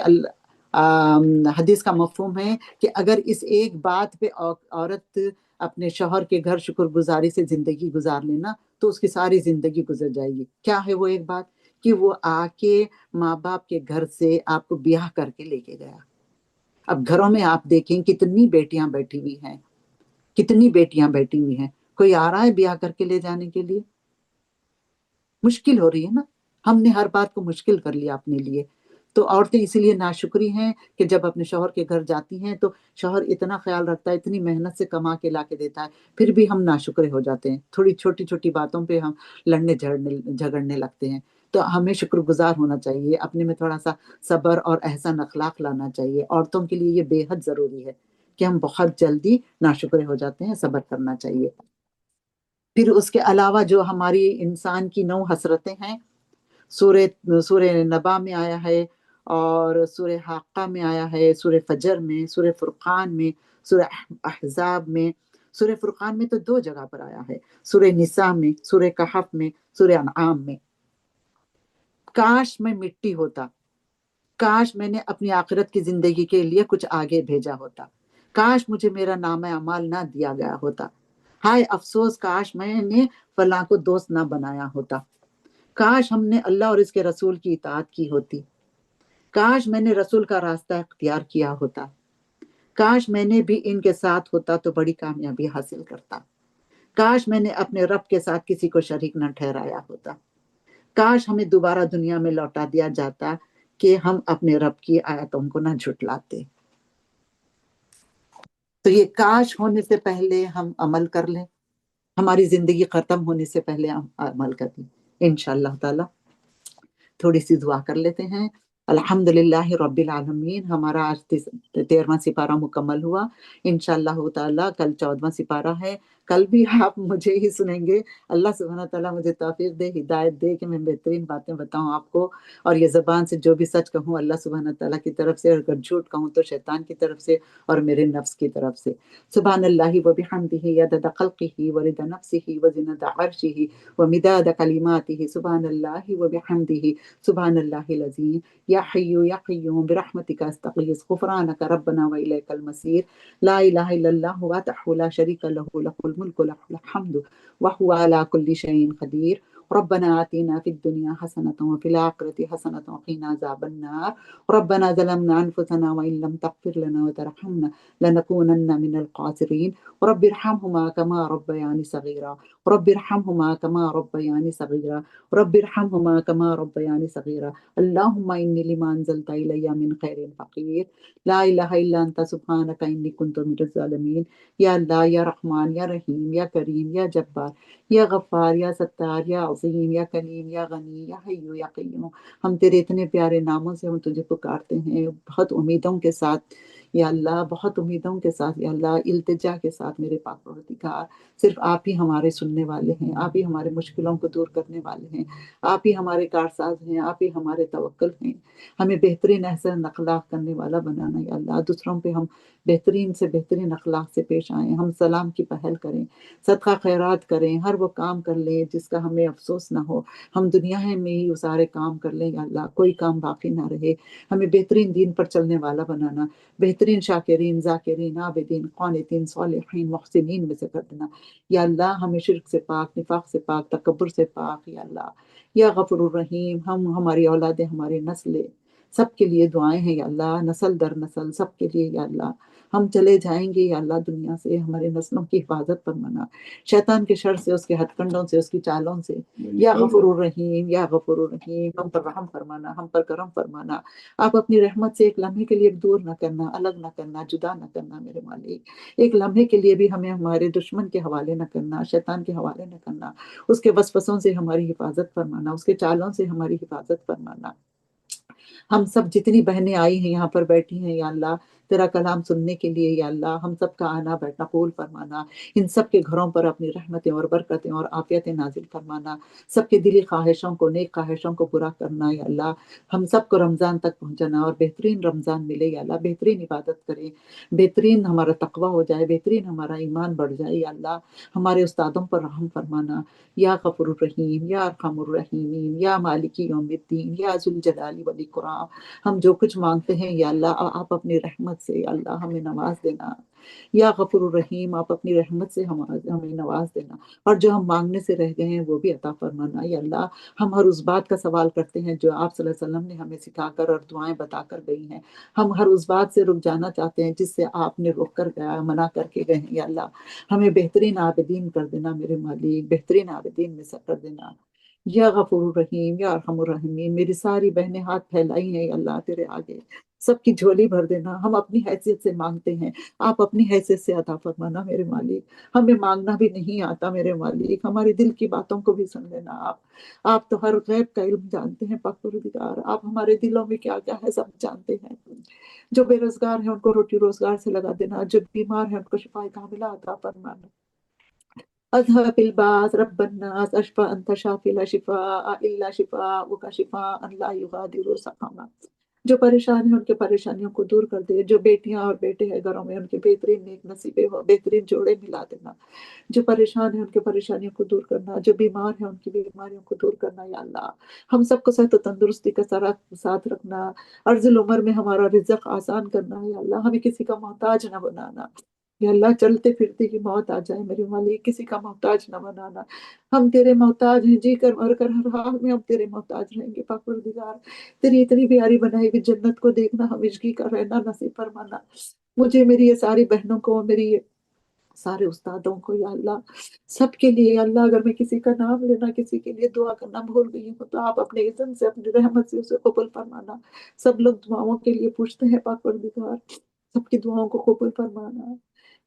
حدیث کا مفہوم ہے کہ اگر اس ایک بات پہ عورت اپنے شوہر کے گھر شکر گزاری سے زندگی گزار لینا تو اس کی ساری زندگی گزر جائے گی۔ کیا ہے وہ ایک بات؟ کہ وہ آ کے ماں باپ کے گھر سے آپ کو بیاہ کر کے لے کے گیا۔ اب گھروں میں آپ دیکھیں کتنی بیٹیاں بیٹھی ہوئی ہیں، کتنی بیٹیاں بیٹھی ہوئی ہیں، کوئی آ رہا ہے بیاہ کر کے لے جانے کے لیے؟ مشکل ہو رہی ہے نا، ہم نے ہر بات کو مشکل کر لیا اپنے لیے۔ تو عورتیں اسی لیے ناشکری ہیں کہ جب اپنے شوہر کے گھر جاتی ہیں تو شوہر اتنا خیال رکھتا ہے، اتنی محنت سے کما کے لا کے دیتا ہے، پھر بھی ہم ناشکرے ہو جاتے ہیں، تھوڑی چھوٹی چھوٹی باتوں پہ ہم لڑنے جھگڑنے لگتے ہیں۔ تو ہمیں شکر گزار ہونا چاہیے، اپنے میں تھوڑا سا صبر اور احسن اخلاق لانا چاہیے۔ عورتوں کے لیے یہ بے حد ضروری ہے کہ ہم بہت جلدی ناشکرے ہو جاتے ہیں، صبر کرنا چاہیے۔ پھر اس کے علاوہ جو ہماری انسان کی 9 حسرتیں ہیں، سورہ نبا میں آیا ہے، اور سورہ حاقہ میں آیا ہے، سورہ فجر میں، سورہ فرقان میں، سورہ احزاب میں۔ سورہ فرقان میں تو 2 جگہ پر آیا ہے، سورہ نساء میں، سورہ کہف میں، سورہ انعام میں۔ کاش میں مٹی ہوتا، کاش میں نے اپنی آخرت کی زندگی کے لیے کچھ آگے بھیجا ہوتا، کاش مجھے میرا نامہ اعمال نہ دیا گیا ہوتا، ہائے افسوس کاش میں نے فلاں کو دوست نہ بنایا ہوتا، کاش ہم نے اللہ اور اس کے رسول کی اطاعت کی ہوتی، کاش میں نے رسول کا راستہ اختیار کیا ہوتا، کاش میں نے بھی ان کے ساتھ ہوتا تو بڑی کامیابی حاصل کرتا، کاش میں نے اپنے رب کے ساتھ کسی کو شریک نہ ٹھہرایا ہوتا، کاش ہمیں دوبارہ دنیا میں لوٹا دیا جاتا کہ ہم اپنے رب کی آیتوں کو نہ جھٹلاتے۔ تو یہ کاش ہونے سے پہلے ہم عمل کر لیں، ہماری زندگی ختم ہونے سے پہلے ہم عمل کر لیں انشاءاللہ تعالی۔ تھوڑی سی دعا کر لیتے ہیں۔ الحمدللہ رب العالمین، ہمارا آج 13واں سپارہ مکمل ہوا، انشاءاللہ تعالی کل 14واں سپارہ ہے، کل بھی آپ مجھے ہی سنیں گے۔ اللہ سبحانہ تعالیٰ مجھے توفیق دے، ہدایت دے کہ میں بہترین باتیں بتاؤں آپ کو، اور یہ زبان سے جو بھی سچ کہوں اللہ سبحانہ تعالیٰ کی طرف سے، اور اگر جھوٹ کہوں تو شیطان کی طرف سے اور میرے نفس کی طرف سے۔ سبحان اللہ و بحمدہ عدد خلقہ ورضا نفسہ وزنۃ عرشہ ومداد کلماتہ، سبحان اللہ و بحمدہ سبحان اللہ العظیم، یا حی یا قیوم برحمتک استغیث غفرانک ربنا والیک المصیر، لا الہ الا اللہ وحدہ لا شریک لہ، لہ الملک ولہ الحمد وہو علی کل شیء قدیر۔ ربنا آتنا في الدنيا حسنة وفي الآخرة حسنة وقنا عذاب النار ربنا ظلمنا أنفسنا وإن لم تغفر لنا وترحمنا لنكونن من الخاسرين رب ارحمهما كما ربياني صغيرا رب ارحمهما كما ربياني صغيرا رب ارحمهما كما ربياني صغيرا اللهم إني لما أنزلت إلي من خير فقير لا إله إلا أنت سبحانك إني كنت من الظالمين یا اللہ یا رحمان یا رحیم یا کریم یا جبار یا غفار یا ستار یا عظیم یا کلیم یا غنی یا حیو یا قیوم، ہم تیرے اتنے پیارے ناموں سے ہم تجھے پکارتے ہیں بہت امیدوں کے ساتھ یا اللہ، بہت امیدوں کے ساتھ یا اللہ، التجا کے ساتھ میرے پاک پروردگار، صرف آپ ہی ہمارے سننے والے ہیں، آپ ہی ہمارے مشکلوں کو دور کرنے والے ہیں، آپ ہی ہمارے کارساز ہیں، آپ ہی ہمارے توکل ہیں، ہمیں بہترین احسن اخلاق کرنے والا بنانا یا اللہ، دوسروں پہ ہم بہترین سے بہترین اخلاق سے پیش آئیں، ہم سلام کی پہل کریں، صدقہ خیرات کریں، ہر وہ کام کر لیں جس کا ہمیں افسوس نہ ہو، ہم دنیا میں ہی وہ سارے کام کر لیں یا اللہ، کوئی کام باقی نہ رہے، ہمیں بہترین دین پر چلنے والا بنانا، بہترین شاکرین ذاکرین عابدین قانتین صالحین محسنین میں سے کر دینا یا اللہ، ہمیں شرک سے پاک، نفاق سے پاک، تکبر سے پاک یا اللہ، یا غفور الرحیم، ہم ہماری اولادیں، ہماری نسلیں سب کے لیے دعائیں ہیں یا اللہ، نسل در نسل سب کے لیے یا اللہ، ہم چلے جائیں گے یا اللہ دنیا سے، ہمارے نسلوں کی حفاظت فرمانا، شیطان کے شر سے، اس کے ہتھ کنڈوں سے، اس کی چالوں سے، یا غفور الرحیم، یا غفور الرحیم، ہم پر رحم فرمانا، ہم پر کرم فرمانا، آپ اپنی رحمت سے ایک لمحے کے لیے دور نہ کرنا، الگ نہ کرنا، جدا نہ کرنا میرے مالک، ایک لمحے کے لیے بھی ہمیں ہمارے دشمن کے حوالے نہ کرنا، شیطان کے حوالے نہ کرنا، اس کے وسوسوں سے ہماری حفاظت فرمانا، اس کے چالوں سے ہماری حفاظت فرمانا، ہم سب جتنی بہنیں آئی ہیں یہاں پر بیٹھی ہیں یا اللہ تیرا کلام سننے کے لیے یا اللہ، ہم سب کا آنا بیٹھنا قبول فرمانا، ان سب کے گھروں پر اپنی رحمتیں اور برکتیں اور عافیتیں نازل فرمانا، سب کے دلی خواہشوں کو، نیک خواہشوں کو پورا کرنا یا اللہ، ہم سب کو رمضان تک پہنچانا اور بہترین رمضان ملے یا اللہ، بہترین عبادت کریں، بہترین ہمارا تقوی ہو جائے، بہترین ہمارا ایمان بڑھ جائے یا اللہ، ہمارے استادوں پر رحم فرمانا، یا غفور الرحیم، یا ارحم الرحیمین، یا مالکی یوم الدین، یا ذوالجلال والاکرام، ہم جو کچھ مانگتے ہیں یا اللہ آپ اپنی رحمت سے یا اللہ ہمیں نواز دینا، یا غفور الرحیم آپ اپنی رحمت سے ہمیں نواز دینا، اور جو ہم مانگنے سے رہ گئے ہیں وہ بھی عطا فرمانا یا اللہ، ہم ہر اس بات کا سوال کرتے ہیں جو آپ صلی اللہ علیہ وسلم نے ہمیں سکھا کر اور دعائیں بتا کر گئی ہیں، ہم ہر اس بات سے رک جانا چاہتے ہیں جس سے آپ نے رک کر گیا، منع کر کے گئے ہیں یا اللہ، ہمیں بہترین عابدین کر دینا میرے مالک، بہترین عابدین میں سے کر دینا، یا غفور الرحیم، یا ارحم الراحمین، میری ساری بہنیں ہاتھ پھیلائی ہیں یا اللہ تیرے آگے، سب کی جھولی بھر دینا، ہم اپنی حیثیت سے مانگتے ہیں، آپ اپنی حیثیت سے عطا فرمانا میرے مالک، ہمیں مانگنا بھی نہیں آتا میرے مالک، ہمارے دل کی باتوں کو بھی سن لینا آپ تو ہر غیب کا علم جانتے ہیں پاک پروردگار، آپ ہمارے دلوں میں کیا کیا ہے سب جانتے ہیں، جو بے روزگار ہیں ان کو روٹی روزگار سے لگا دینا، جو بیمار ہیں ان کو شفا کاملہ عطا فرمانا، اذهب الباس رب الناس اشفى انت شافي لا شفاء الا شفاءك شفاء لا يغادر سقما، جو پریشان ہیں ان کے پریشانیوں کو دور کر دے، جو بیٹیاں اور بیٹے ہیں گھروں میں ان کے بہترین نیک نصیبے ہو، بہترین جوڑے ملا دینا، جو پریشان ہیں ان کے پریشانیوں کو دور کرنا، جو بیمار ہیں ان کی بیماریوں کو دور کرنا یا اللہ، ہم سب کو صحت و تندرستی کا ساتھ رکھنا، عرض العمر میں ہمارا رزق آسان کرنا یا اللہ، ہمیں کسی کا محتاج نہ بنانا یا اللہ، چلتے پھرتے کی موت آ جائے میرے مالک، کسی کا محتاج نہ بنانا، ہم تیرے محتاج ہیں، جی کر مر کر ہر حال میں ہم تیرے محتاج رہیں گے پاک پروردگار، تیری اتنی پیاری بنائی ہوئی جنت کو دیکھنا، ہمیشگی کا رہنا نصیب فرمانا، مجھے، میری یہ ساری بہنوں کو، میری یہ سارے استادوں کو یا اللہ، سب کے لیے یا اللہ، اگر میں کسی کا نام لینا، کسی کے لیے دعا کرنا بھول گئی ہوں تو آپ اپنے اذن سے، اپنی رحمت سے اسے قبول فرمانا، سب لوگ دعاؤں کے لیے پوچھتے ہیں پاک پروردگار، سب کی دعاؤں کو قبول فرمانا،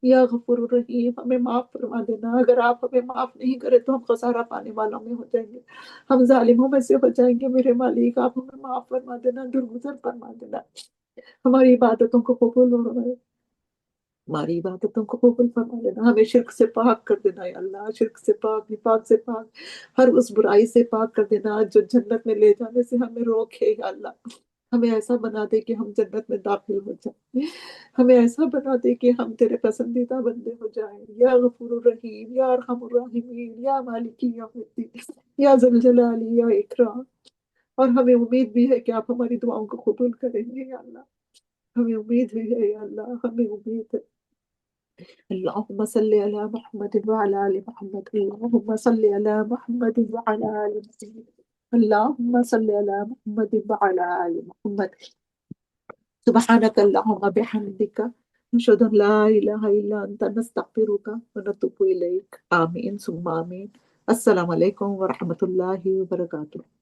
یا غفور الرحیم ہمیں معاف فرما دینا، اگر آپ ہمیں معاف نہیں کرے تو ہم خسارہ پانے والوں میں ہو جائیں گے، ہم ظالموں میں سے ہو جائیں گے میرے مالک، آپ ہمیں معاف فرما دینا، درگزر فرما دینا، ہماری عبادتوں کو قبول فرما، ہماری عبادتوں کو قبول فرما لینا، ہمیں شرک سے پاک کر دینا یا اللہ، شرک سے پاک، نفاق سے پاک، ہر اس برائی سے پاک کر دینا جو جنت میں لے جانے سے ہمیں روکے یا اللہ، ہمیں ایسا بنا دے کہ ہم جنت میں داخل ہو جائیں، ہمیں ایسا بنا دے کہ ہم تیرے پسندیدہ بندے ہو جائیں، یا غفور الرحیم، یا ارحم الراحمین، یا مالکی یوم الدین، یا ذوالجلال یا اکرام، اور ہمیں امید بھی ہے کہ آپ ہماری دعاؤں کو قبول کریں گے یا اللہ، ہمیں امید ہے یا اللہ، ہمیں امید ہے اللهم صل على محمد وعلى آل محمد. اللهم صل على محمد وعلى آل محمد. اللهم صل على محمد وعلى آل محمد. سبحانك اللهم بحمدك نشهد أن لا إله إلا أنت نستغفرك ونتوب إليك. آمين ثم آمين. السلام عليكم ورحمة الله وبركاته.